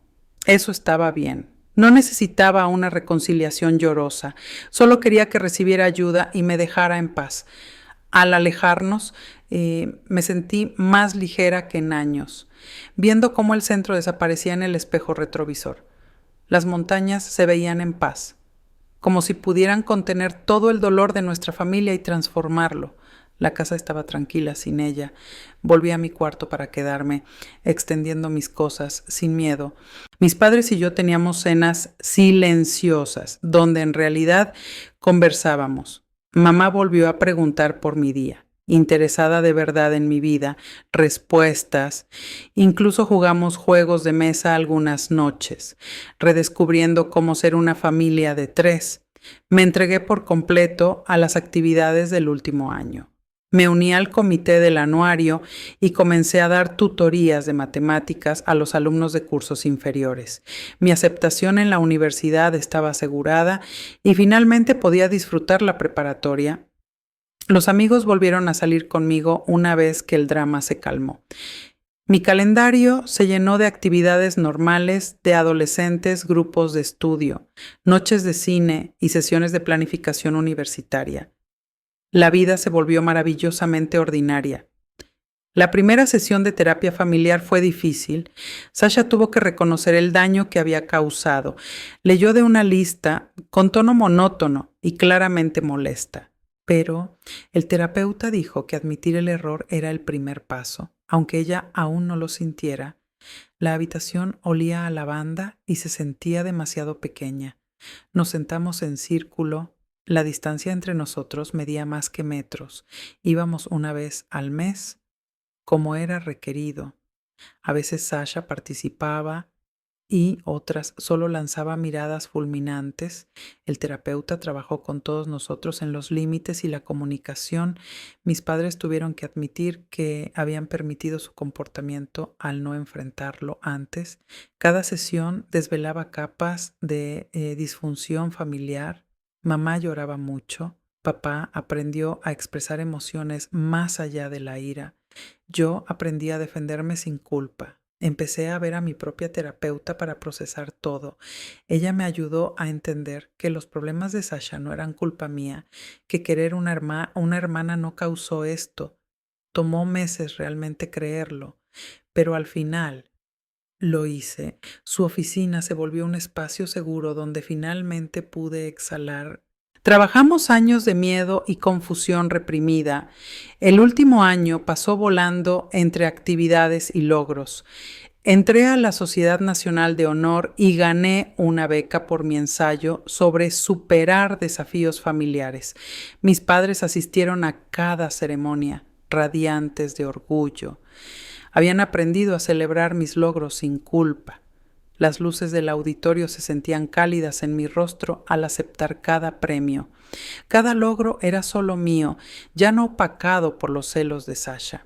Eso estaba bien. No necesitaba una reconciliación llorosa, solo quería que recibiera ayuda y me dejara en paz. Al alejarnos, me sentí más ligera que en años, viendo cómo el centro desaparecía en el espejo retrovisor. Las montañas se veían en paz, como si pudieran contener todo el dolor de nuestra familia y transformarlo. La casa estaba tranquila sin ella. Volví a mi cuarto para quedarme, extendiendo mis cosas, sin miedo. Mis padres y yo teníamos cenas silenciosas, donde en realidad conversábamos. Mamá volvió a preguntar por mi día, interesada de verdad en mi vida, respuestas. Incluso jugamos juegos de mesa algunas noches, redescubriendo cómo ser una familia de 3. Me entregué por completo a las actividades del último año. Me uní al comité del anuario y comencé a dar tutorías de matemáticas a los alumnos de cursos inferiores. Mi aceptación en la universidad estaba asegurada y finalmente podía disfrutar la preparatoria. Los amigos volvieron a salir conmigo una vez que el drama se calmó. Mi calendario se llenó de actividades normales de adolescentes, grupos de estudio, noches de cine y sesiones de planificación universitaria. La vida se volvió maravillosamente ordinaria. La primera sesión de terapia familiar fue difícil. Sasha tuvo que reconocer el daño que había causado. Leyó de una lista con tono monótono y claramente molesta. Pero el terapeuta dijo que admitir el error era el primer paso. Aunque ella aún no lo sintiera, la habitación olía a lavanda y se sentía demasiado pequeña. Nos sentamos en círculo. La distancia entre nosotros medía más que metros. Íbamos una vez al mes, como era requerido. A veces Sasha participaba y otras solo lanzaba miradas fulminantes. El terapeuta trabajó con todos nosotros en los límites y la comunicación. Mis padres tuvieron que admitir que habían permitido su comportamiento al no enfrentarlo antes. Cada sesión desvelaba capas de disfunción familiar. Mamá lloraba mucho. Papá aprendió a expresar emociones más allá de la ira. Yo aprendí a defenderme sin culpa. Empecé a ver a mi propia terapeuta para procesar todo. Ella me ayudó a entender que los problemas de Sasha no eran culpa mía, que querer una hermana no causó esto. Tomó meses realmente creerlo, pero al final lo hice. Su oficina se volvió un espacio seguro donde finalmente pude exhalar. Trabajamos años de miedo y confusión reprimida. El último año pasó volando entre actividades y logros. Entré a la Sociedad Nacional de Honor y gané una beca por mi ensayo sobre superar desafíos familiares. Mis padres asistieron a cada ceremonia, radiantes de orgullo. Habían aprendido a celebrar mis logros sin culpa. Las luces del auditorio se sentían cálidas en mi rostro al aceptar cada premio. Cada logro era solo mío, ya no opacado por los celos de Sasha.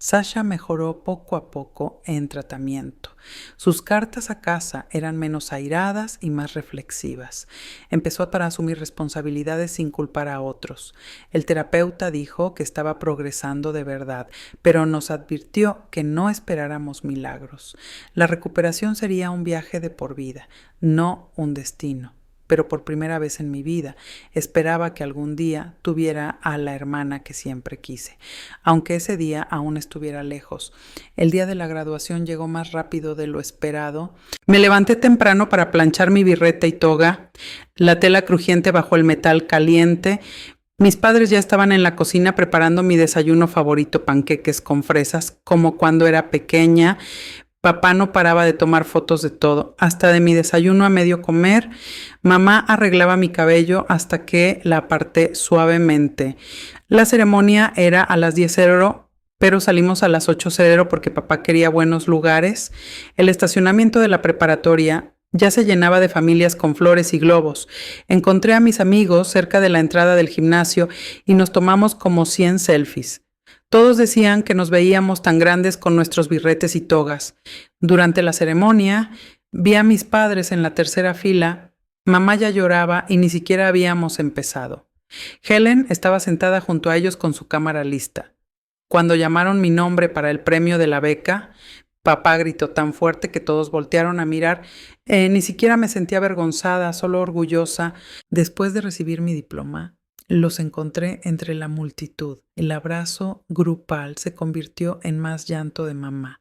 Sasha mejoró poco a poco en tratamiento. Sus cartas a casa eran menos airadas y más reflexivas. Empezó para asumir responsabilidades sin culpar a otros. El terapeuta dijo que estaba progresando de verdad, pero nos advirtió que no esperáramos milagros. La recuperación sería un viaje de por vida, no un destino. Pero por primera vez en mi vida esperaba que algún día tuviera a la hermana que siempre quise, aunque ese día aún estuviera lejos. El día de la graduación llegó más rápido de lo esperado. Me levanté temprano para planchar mi birreta y toga, la tela crujiente bajo el metal caliente. Mis padres ya estaban en la cocina preparando mi desayuno favorito, panqueques con fresas, como cuando era pequeña. Papá no paraba de tomar fotos de todo, hasta de mi desayuno a medio comer. Mamá arreglaba mi cabello hasta que la aparté suavemente. La ceremonia era a las 10:00, pero salimos a las 8:00 porque papá quería buenos lugares. El estacionamiento de la preparatoria ya se llenaba de familias con flores y globos. Encontré a mis amigos cerca de la entrada del gimnasio y nos tomamos como 100 selfies. Todos decían que nos veíamos tan grandes con nuestros birretes y togas. Durante la ceremonia, vi a mis padres en la tercera fila. Mamá ya lloraba y ni siquiera habíamos empezado. Helen estaba sentada junto a ellos con su cámara lista. Cuando llamaron mi nombre para el premio de la beca, papá gritó tan fuerte que todos voltearon a mirar. Ni siquiera me sentía avergonzada, solo orgullosa. Después de recibir mi diploma, los encontré entre la multitud. El abrazo grupal se convirtió en más llanto de mamá.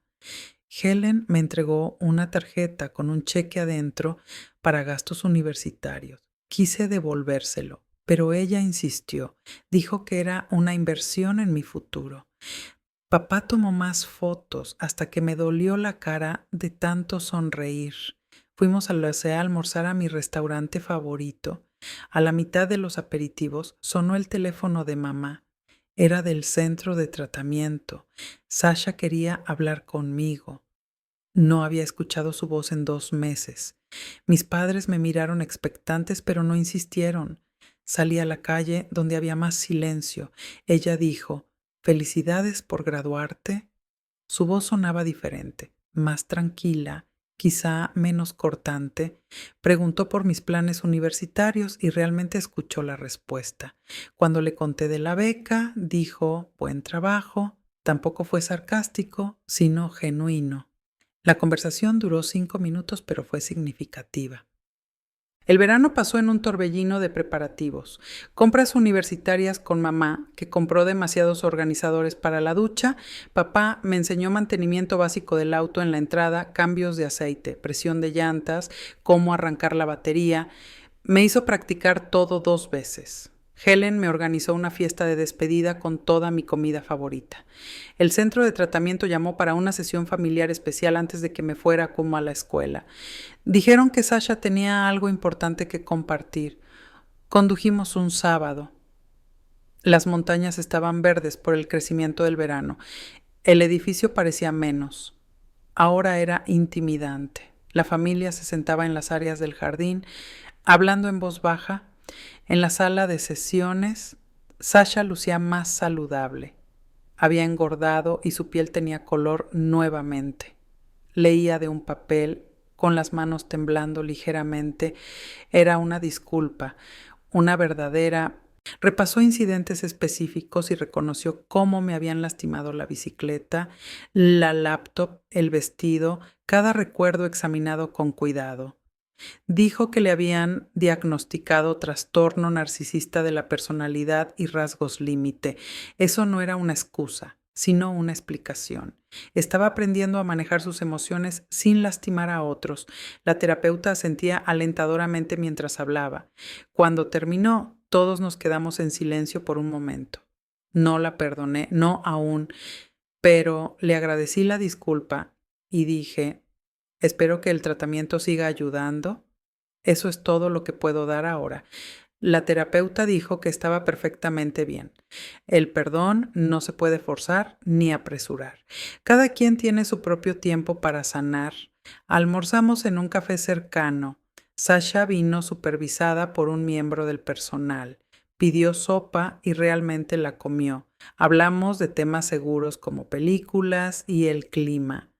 Helen me entregó una tarjeta con un cheque adentro para gastos universitarios. Quise devolvérselo, pero ella insistió. Dijo que era una inversión en mi futuro. Papá tomó más fotos hasta que me dolió la cara de tanto sonreír. Fuimos a almorzar a mi restaurante favorito. A la mitad de los aperitivos sonó el teléfono de mamá. Era del centro de tratamiento. Sasha quería hablar conmigo. No había escuchado su voz en 2 meses. Mis padres me miraron expectantes, pero no insistieron. Salí a la calle donde había más silencio. Ella dijo: «¿Felicidades por graduarte?» Su voz sonaba diferente, más tranquila, quizá menos cortante. Preguntó por mis planes universitarios y realmente escuchó la respuesta. Cuando le conté de la beca, dijo: «Buen trabajo». Tampoco fue sarcástico, sino genuino. La conversación duró 5 minutos, pero fue significativa. El verano pasó en un torbellino de preparativos. Compras universitarias con mamá, que compró demasiados organizadores para la ducha. Papá me enseñó mantenimiento básico del auto en la entrada, cambios de aceite, presión de llantas, cómo arrancar la batería. Me hizo practicar todo 2 veces. Helen me organizó una fiesta de despedida con toda mi comida favorita. El centro de tratamiento llamó para una sesión familiar especial antes de que me fuera como a la escuela. Dijeron que Sasha tenía algo importante que compartir. Condujimos un sábado. Las montañas estaban verdes por el crecimiento del verano. El edificio parecía menos. Ahora era intimidante. La familia se sentaba en las áreas del jardín, hablando en voz baja. En la sala de sesiones, Sasha lucía más saludable. Había engordado y su piel tenía color nuevamente. Leía de un papel, con las manos temblando ligeramente. Era una disculpa, una verdadera. Repasó incidentes específicos y reconoció cómo me habían lastimado la bicicleta, la laptop, el vestido, cada recuerdo examinado con cuidado. Dijo que le habían diagnosticado trastorno narcisista de la personalidad y rasgos límite. Eso no era una excusa, sino una explicación. Estaba aprendiendo a manejar sus emociones sin lastimar a otros. La terapeuta asentía alentadoramente mientras hablaba. Cuando terminó, todos nos quedamos en silencio por un momento. No la perdoné, no aún, pero le agradecí la disculpa y dije: «Espero que el tratamiento siga ayudando. Eso es todo lo que puedo dar ahora». La terapeuta dijo que estaba perfectamente bien. El perdón no se puede forzar ni apresurar. Cada quien tiene su propio tiempo para sanar. Almorzamos en un café cercano. Sasha vino supervisada por un miembro del personal. pidió sopa y realmente la comió. Hablamos de temas seguros como películas y el clima.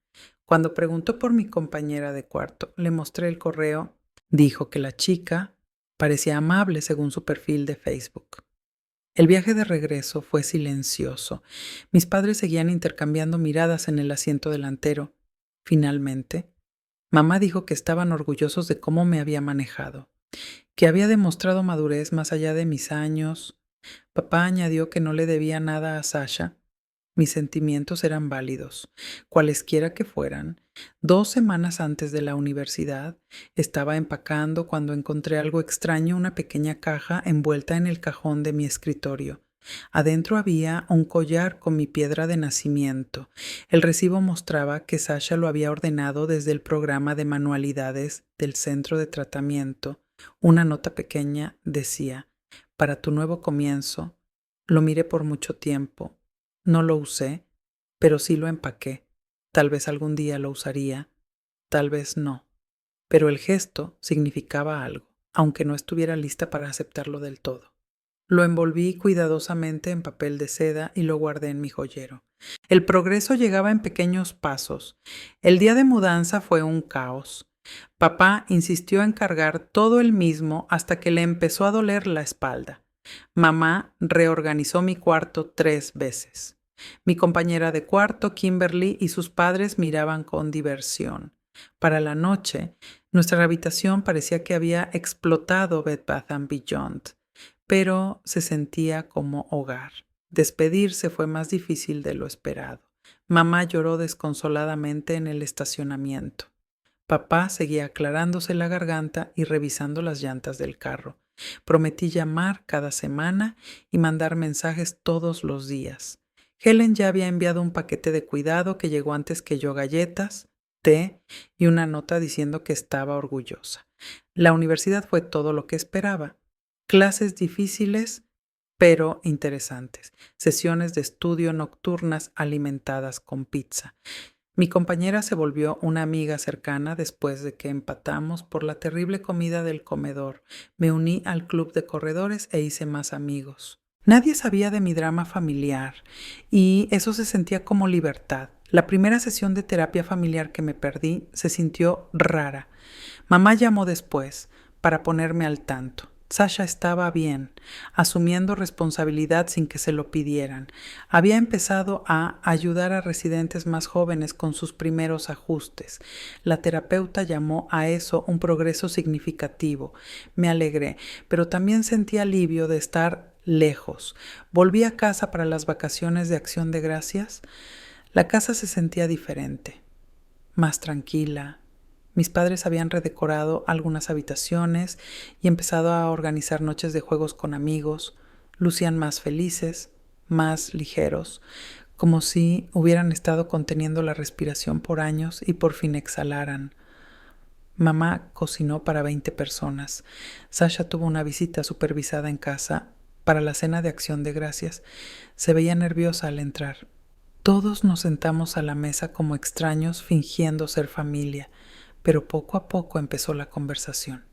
Cuando preguntó por mi compañera de cuarto, le mostré el correo. Dijo que la chica parecía amable según su perfil de Facebook. El viaje de regreso fue silencioso. Mis padres seguían intercambiando miradas en el asiento delantero. Finalmente, mamá dijo que estaban orgullosos de cómo me había manejado, que había demostrado madurez más allá de mis años. Papá añadió que no le debía nada a Sasha. Mis sentimientos eran válidos, cualesquiera que fueran. 2 semanas antes de la universidad, estaba empacando cuando encontré algo extraño, una pequeña caja envuelta en el cajón de mi escritorio. Adentro había un collar con mi piedra de nacimiento. El recibo mostraba que Sasha lo había ordenado desde el programa de manualidades del centro de tratamiento. Una nota pequeña decía: para tu nuevo comienzo. Lo miré por mucho tiempo. No lo usé, pero sí lo empaqué. Tal vez algún día lo usaría, tal vez no. Pero el gesto significaba algo, aunque no estuviera lista para aceptarlo del todo. Lo envolví cuidadosamente en papel de seda y lo guardé en mi joyero. El progreso llegaba en pequeños pasos. El día de mudanza fue un caos. Papá insistió en cargar todo él mismo hasta que le empezó a doler la espalda. Mamá reorganizó mi cuarto 3 veces. Mi compañera de cuarto, Kimberly, y sus padres miraban con diversión. Para la noche, nuestra habitación parecía que había explotado Bed Bath & Beyond, pero se sentía como hogar. Despedirse fue más difícil de lo esperado. Mamá lloró desconsoladamente en el estacionamiento. Papá seguía aclarándose la garganta y revisando las llantas del carro. Prometí llamar cada semana y mandar mensajes todos los días. Helen ya había enviado un paquete de cuidado que llegó antes que yo: galletas, té y una nota diciendo que estaba orgullosa. La universidad fue todo lo que esperaba. Clases difíciles, pero interesantes. Sesiones de estudio nocturnas alimentadas con pizza. Mi compañera se volvió una amiga cercana después de que empatamos por la terrible comida del comedor. Me uní al club de corredores e hice más amigos. Nadie sabía de mi drama familiar y eso se sentía como libertad. La primera sesión de terapia familiar que me perdí se sintió rara. Mamá llamó después para ponerme al tanto. Sasha estaba bien, asumiendo responsabilidad sin que se lo pidieran. Había empezado a ayudar a residentes más jóvenes con sus primeros ajustes. La terapeuta llamó a eso un progreso significativo. Me alegré, pero también sentí alivio de estar lejos. Volví a casa para las vacaciones de Acción de Gracias. La casa se sentía diferente, más tranquila. Mis padres habían redecorado algunas habitaciones y empezado a organizar noches de juegos con amigos. Lucían más felices, más ligeros, como si hubieran estado conteniendo la respiración por años y por fin exhalaran. Mamá cocinó para 20 personas. Sasha tuvo una visita supervisada en casa para la cena de Acción de Gracias. Se veía nerviosa al entrar. Todos nos sentamos a la mesa como extraños fingiendo ser familia. Pero poco a poco empezó la conversación.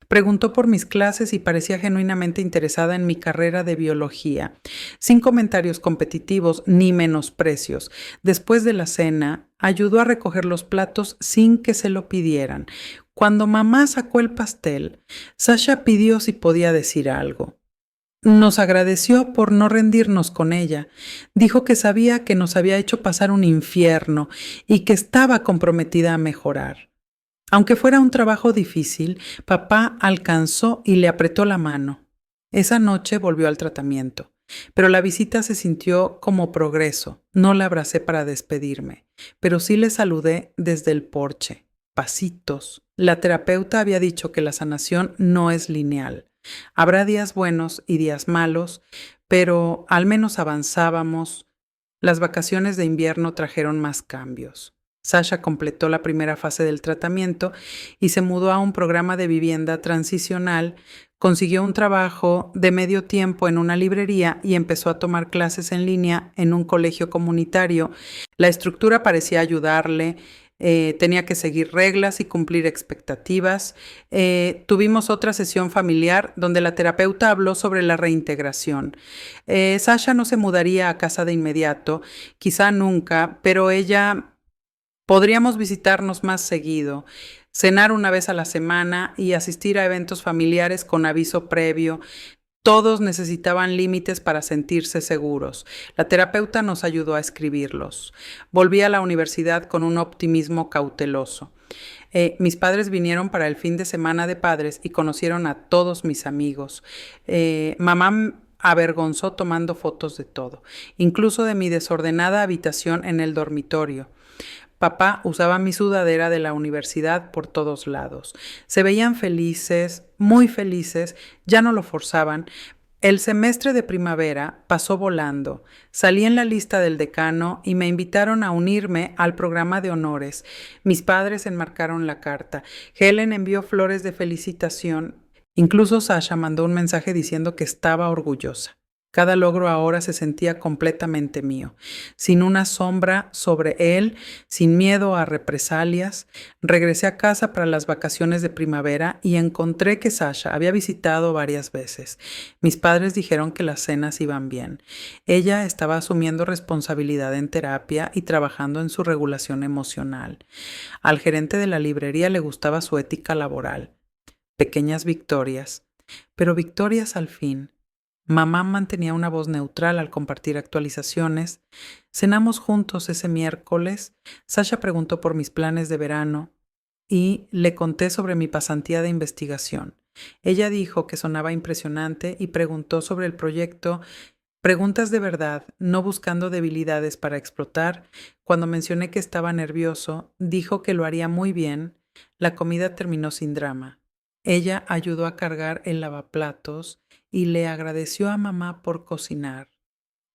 Preguntó por mis clases y parecía genuinamente interesada en mi carrera de biología, sin comentarios competitivos ni menosprecios. Después de la cena, ayudó a recoger los platos sin que se lo pidieran. Cuando mamá sacó el pastel, Sasha pidió si podía decir algo. Nos agradeció por no rendirnos con ella. Dijo que sabía que nos había hecho pasar un infierno y que estaba comprometida a mejorar. Aunque fuera un trabajo difícil, papá alcanzó y le apretó la mano. Esa noche volvió al tratamiento, pero la visita se sintió como progreso. No la abracé para despedirme, pero sí le saludé desde el porche. Pasitos. La terapeuta había dicho que la sanación no es lineal. Habrá días buenos y días malos, pero al menos avanzábamos. Las vacaciones de invierno trajeron más cambios. Sasha completó la primera fase del tratamiento y se mudó a un programa de vivienda transicional, consiguió un trabajo de medio tiempo en una librería y empezó a tomar clases en línea en un colegio comunitario. La estructura parecía ayudarle, tenía que seguir reglas y cumplir expectativas. Tuvimos otra sesión familiar donde la terapeuta habló sobre la reintegración. Sasha no se mudaría a casa de inmediato, quizá nunca, pero podríamos visitarnos más seguido, cenar una vez a la semana y asistir a eventos familiares con aviso previo. Todos necesitaban límites para sentirse seguros. La terapeuta nos ayudó a escribirlos. Volví a la universidad con un optimismo cauteloso. Mis padres vinieron para el fin de semana de padres y conocieron a todos mis amigos. Mamá avergonzó tomando fotos de todo, incluso de mi desordenada habitación en el dormitorio. Papá usaba mi sudadera de la universidad por todos lados. Se veían felices, muy felices, ya no lo forzaban. El semestre de primavera pasó volando. Salí en la lista del decano y me invitaron a unirme al programa de honores. Mis padres enmarcaron la carta. Helen envió flores de felicitación. Incluso Sasha mandó un mensaje diciendo que estaba orgullosa. Cada logro ahora se sentía completamente mío, sin una sombra sobre él, sin miedo a represalias. Regresé a casa para las vacaciones de primavera y encontré que Sasha había visitado varias veces. Mis padres dijeron que las cenas iban bien. Ella estaba asumiendo responsabilidad en terapia y trabajando en su regulación emocional. Al gerente de la librería le gustaba su ética laboral. Pequeñas victorias, pero victorias al fin. Mamá mantenía una voz neutral al compartir actualizaciones. Cenamos juntos ese miércoles. Sasha preguntó por mis planes de verano y le conté sobre mi pasantía de investigación. Ella dijo que sonaba impresionante y preguntó sobre el proyecto. Preguntas de verdad, no buscando debilidades para explotar. Cuando mencioné que estaba nervioso, dijo que lo haría muy bien. La comida terminó sin drama. Ella ayudó a cargar el lavaplatos y le agradeció a mamá por cocinar.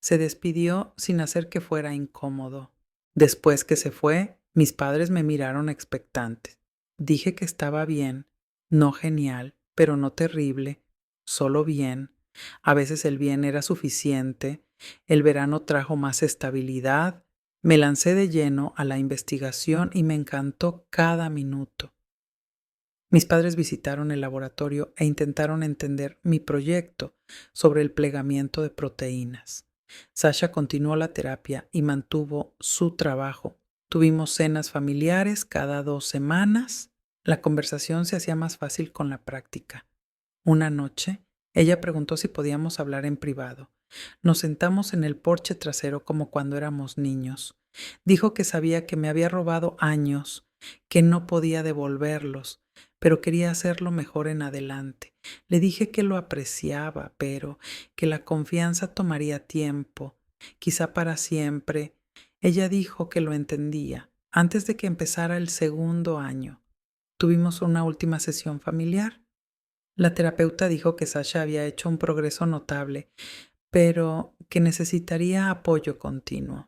Se despidió sin hacer que fuera incómodo. Después que se fue, mis padres me miraron expectantes. Dije que estaba bien, no genial, pero no terrible, solo bien. A veces el bien era suficiente. El verano trajo más estabilidad. Me lancé de lleno a la investigación y me encantó cada minuto. Mis padres visitaron el laboratorio e intentaron entender mi proyecto sobre el plegamiento de proteínas. Sasha continuó la terapia y mantuvo su trabajo. Tuvimos cenas familiares cada 2 semanas. La conversación se hacía más fácil con la práctica. Una noche, ella preguntó si podíamos hablar en privado. Nos sentamos en el porche trasero como cuando éramos niños. Dijo que sabía que me había robado años, que no podía devolverlos, pero quería hacerlo mejor en adelante. Le dije que lo apreciaba, pero que la confianza tomaría tiempo, quizá para siempre. Ella dijo que lo entendía. Antes de que empezara el 2º año, tuvimos una última sesión familiar. La terapeuta dijo que Sasha había hecho un progreso notable, pero que necesitaría apoyo continuo.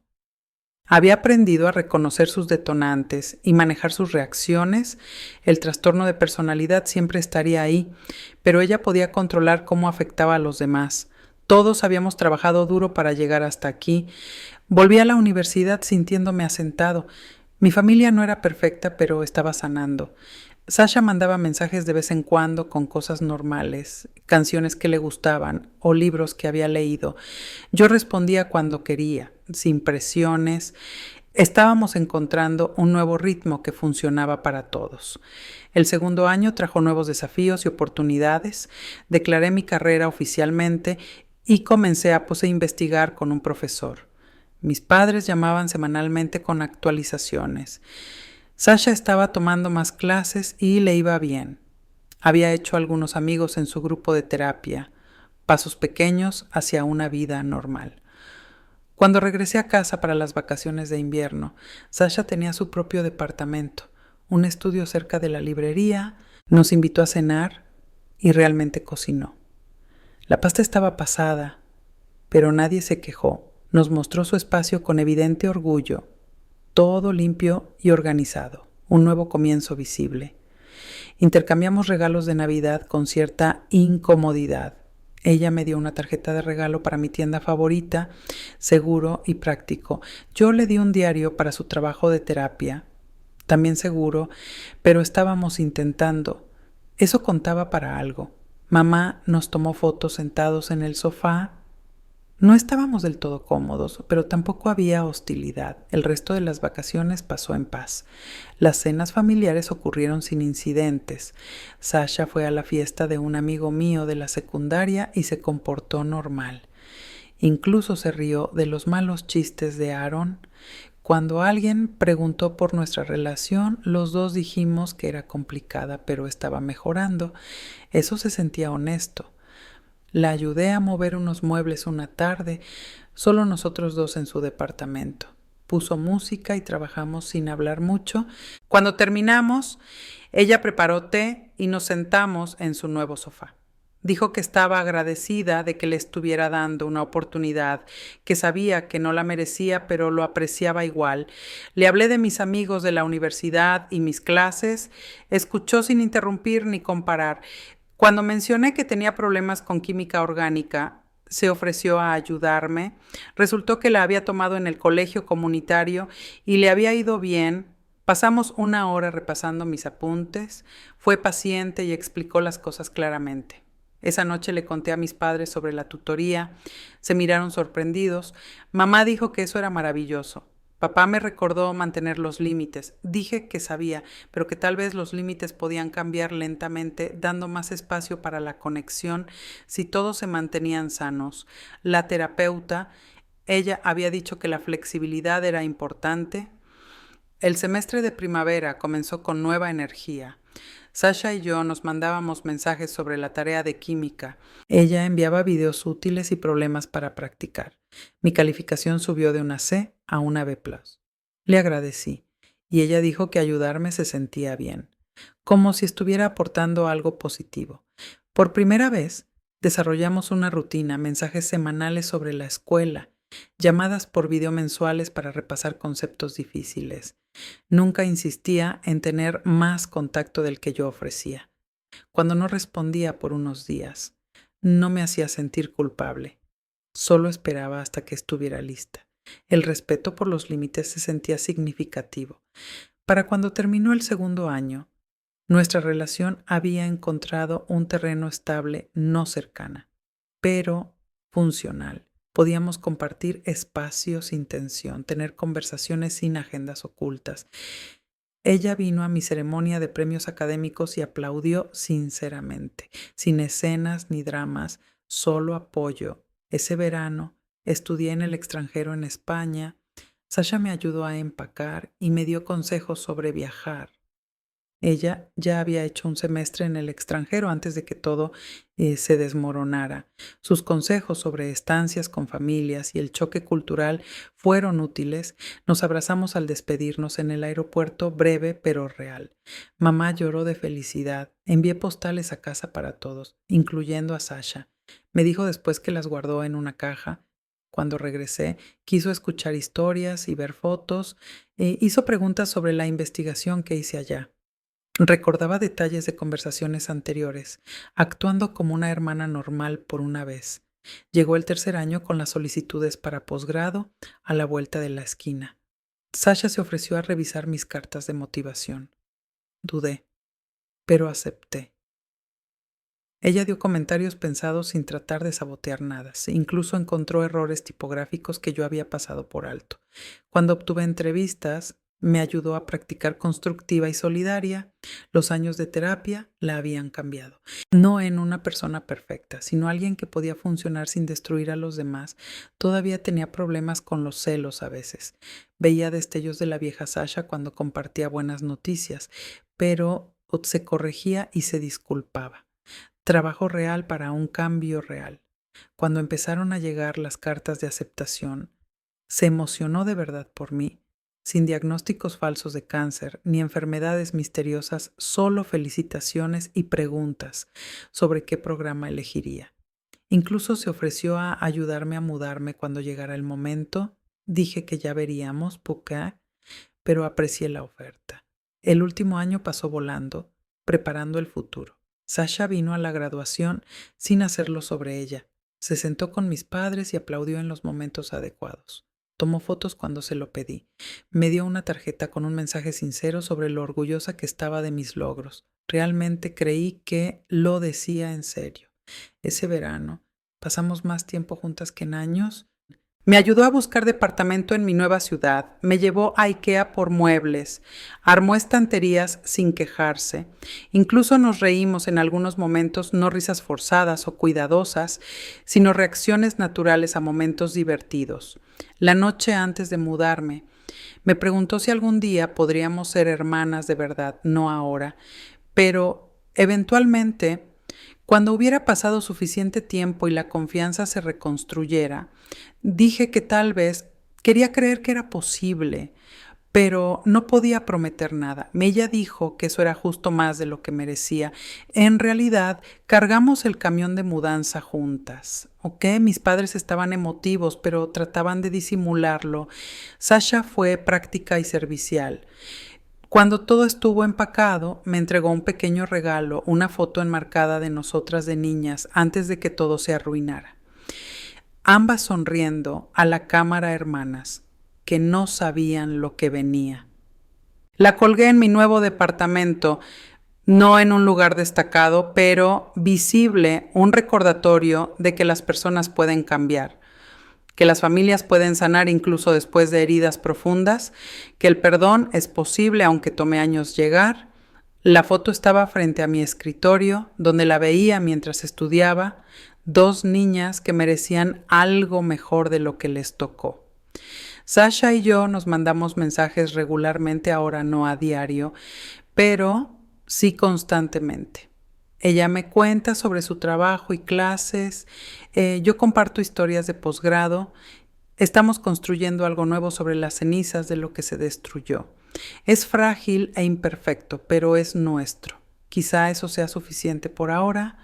Había aprendido a reconocer sus detonantes y manejar sus reacciones. El trastorno de personalidad siempre estaría ahí, pero ella podía controlar cómo afectaba a los demás. Todos habíamos trabajado duro para llegar hasta aquí. Volví a la universidad sintiéndome asentado. Mi familia no era perfecta, pero estaba sanando. Sasha mandaba mensajes de vez en cuando con cosas normales, canciones que le gustaban o libros que había leído. Yo respondía cuando quería, sin presiones. Estábamos encontrando un nuevo ritmo que funcionaba para todos. El 2º año trajo nuevos desafíos y oportunidades. Declaré mi carrera oficialmente y comencé a investigar con un profesor. Mis padres llamaban semanalmente con actualizaciones. Sasha estaba tomando más clases y le iba bien. Había hecho algunos amigos en su grupo de terapia, pasos pequeños hacia una vida normal. Cuando regresé a casa para las vacaciones de invierno, Sasha tenía su propio departamento, un estudio cerca de la librería, nos invitó a cenar y realmente cocinó. La pasta estaba pasada, pero nadie se quejó. Nos mostró su espacio con evidente orgullo, todo limpio y organizado, un nuevo comienzo visible. Intercambiamos regalos de Navidad con cierta incomodidad. Ella me dio una tarjeta de regalo para mi tienda favorita, seguro y práctico. Yo le di un diario para su trabajo de terapia. También seguro, pero estábamos intentando. Eso contaba para algo. Mamá nos tomó fotos sentados en el sofá. No estábamos del todo cómodos, pero tampoco había hostilidad. El resto de las vacaciones pasó en paz. Las cenas familiares ocurrieron sin incidentes. Sasha fue a la fiesta de un amigo mío de la secundaria y se comportó normal. Incluso se rió de los malos chistes de Aaron. Cuando alguien preguntó por nuestra relación, los dos dijimos que era complicada, pero estaba mejorando. Eso se sentía honesto. La ayudé a mover unos muebles una tarde, solo nosotros dos en su departamento. Puso música y trabajamos sin hablar mucho. Cuando terminamos, ella preparó té y nos sentamos en su nuevo sofá. Dijo que estaba agradecida de que le estuviera dando una oportunidad, que sabía que no la merecía, pero lo apreciaba igual. Le hablé de mis amigos de la universidad y mis clases. Escuchó sin interrumpir ni comparar. Cuando mencioné que tenía problemas con química orgánica, se ofreció a ayudarme. Resultó que la había tomado en el colegio comunitario y le había ido bien. Pasamos una hora repasando mis apuntes. Fue paciente y explicó las cosas claramente. Esa noche le conté a mis padres sobre la tutoría. Se miraron sorprendidos. Mamá dijo que eso era maravilloso. Papá me recordó mantener los límites. Dije que sabía, pero que tal vez los límites podían cambiar lentamente, dando más espacio para la conexión si todos se mantenían sanos. La terapeuta, ella había dicho que la flexibilidad era importante. El semestre de primavera comenzó con nueva energía. Sasha y yo nos mandábamos mensajes sobre la tarea de química. Ella enviaba videos útiles y problemas para practicar. Mi calificación subió de una C a una B+. Le agradecí, y ella dijo que ayudarme se sentía bien, como si estuviera aportando algo positivo. Por primera vez, desarrollamos una rutina, mensajes semanales sobre la escuela, llamadas por video mensuales para repasar conceptos difíciles. Nunca insistía en tener más contacto del que yo ofrecía. Cuando no respondía por unos días, no me hacía sentir culpable. Solo esperaba hasta que estuviera lista. El respeto por los límites se sentía significativo. Para cuando terminó el segundo año, nuestra relación había encontrado un terreno estable, no cercana, pero funcional. Podíamos compartir espacios sin tensión, tener conversaciones sin agendas ocultas. Ella vino a mi ceremonia de premios académicos y aplaudió sinceramente, sin escenas ni dramas, solo apoyo. Ese verano estudié en el extranjero en España. Sasha me ayudó a empacar y me dio consejos sobre viajar. Ella ya había hecho un semestre en el extranjero antes de que todo se desmoronara. Sus consejos sobre estancias con familias y el choque cultural fueron útiles. Nos abrazamos al despedirnos en el aeropuerto, breve pero real. Mamá lloró de felicidad. Envié postales a casa para todos, incluyendo a Sasha. Me dijo después que las guardó en una caja. Cuando regresé, quiso escuchar historias y ver fotos. Hizo preguntas sobre la investigación que hice allá. Recordaba detalles de conversaciones anteriores, actuando como una hermana normal por una vez. Llegó el tercer año con las solicitudes para posgrado a la vuelta de la esquina. Sasha se ofreció a revisar mis cartas de motivación. Dudé, pero acepté. Ella dio comentarios pensados sin tratar de sabotear nada. Incluso encontró errores tipográficos que yo había pasado por alto. Cuando obtuve entrevistas, me ayudó a practicar constructiva y solidaria. Los años de terapia la habían cambiado. No en una persona perfecta, sino alguien que podía funcionar sin destruir a los demás. Todavía tenía problemas con los celos a veces. Veía destellos de la vieja Sasha cuando compartía buenas noticias, pero se corregía y se disculpaba. Trabajo real para un cambio real. Cuando empezaron a llegar las cartas de aceptación, se emocionó de verdad por mí, sin diagnósticos falsos de cáncer ni enfermedades misteriosas, solo felicitaciones y preguntas sobre qué programa elegiría. Incluso se ofreció a ayudarme a mudarme cuando llegara el momento. Dije que ya veríamos, pero aprecié la oferta. El último año pasó volando, preparando el futuro. Sasha vino a la graduación sin hacerlo sobre ella. Se sentó con mis padres y aplaudió en los momentos adecuados. Tomó fotos cuando se lo pedí. Me dio una tarjeta con un mensaje sincero sobre lo orgullosa que estaba de mis logros. Realmente creí que lo decía en serio. Ese verano pasamos más tiempo juntas que en años. Me ayudó a buscar departamento en mi nueva ciudad, me llevó a IKEA por muebles, armó estanterías sin quejarse. Incluso nos reímos en algunos momentos, no risas forzadas o cuidadosas, sino reacciones naturales a momentos divertidos. La noche antes de mudarme, me preguntó si algún día podríamos ser hermanas de verdad, no ahora, pero eventualmente, cuando hubiera pasado suficiente tiempo y la confianza se reconstruyera, dije que tal vez quería creer que era posible, pero no podía prometer nada. Ella dijo que eso era justo más de lo que merecía. En realidad, cargamos el camión de mudanza juntas. ¿Ok? Mis padres estaban emotivos, pero trataban de disimularlo. Sasha fue práctica y servicial. Cuando todo estuvo empacado, me entregó un pequeño regalo, una foto enmarcada de nosotras de niñas antes de que todo se arruinara. Ambas sonriendo a la cámara hermanas, que no sabían lo que venía. La colgué en mi nuevo departamento, no en un lugar destacado, pero visible, un recordatorio de que las personas pueden cambiar, que las familias pueden sanar incluso después de heridas profundas, que el perdón es posible aunque tome años llegar. La foto estaba frente a mi escritorio, donde la veía mientras estudiaba, 2 niñas que merecían algo mejor de lo que les tocó. Sasha y yo nos mandamos mensajes regularmente, ahora no a diario, pero sí constantemente. Ella me cuenta sobre su trabajo y clases, yo comparto historias de posgrado, estamos construyendo algo nuevo sobre las cenizas de lo que se destruyó. Es frágil e imperfecto, pero es nuestro. Quizá eso sea suficiente por ahora.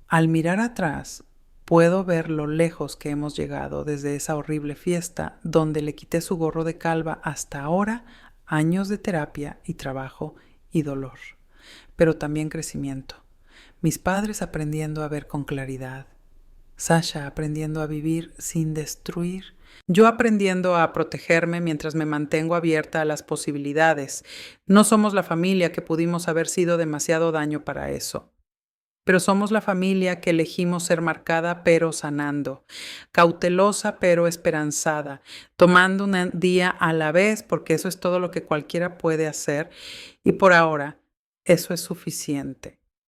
Al mirar atrás, puedo ver lo lejos que hemos llegado desde esa horrible fiesta donde le quité su gorro de calva hasta ahora, años de terapia y trabajo y dolor, pero también crecimiento. Mis padres aprendiendo a ver con claridad. Sasha aprendiendo a vivir sin destruir. Yo aprendiendo a protegerme mientras me mantengo abierta a las posibilidades. No somos la familia que pudimos haber sido demasiado daño para eso. Pero somos la familia que elegimos ser marcada pero sanando, cautelosa pero esperanzada, tomando un día a la vez porque eso es todo lo que cualquiera puede hacer y por ahora eso es suficiente.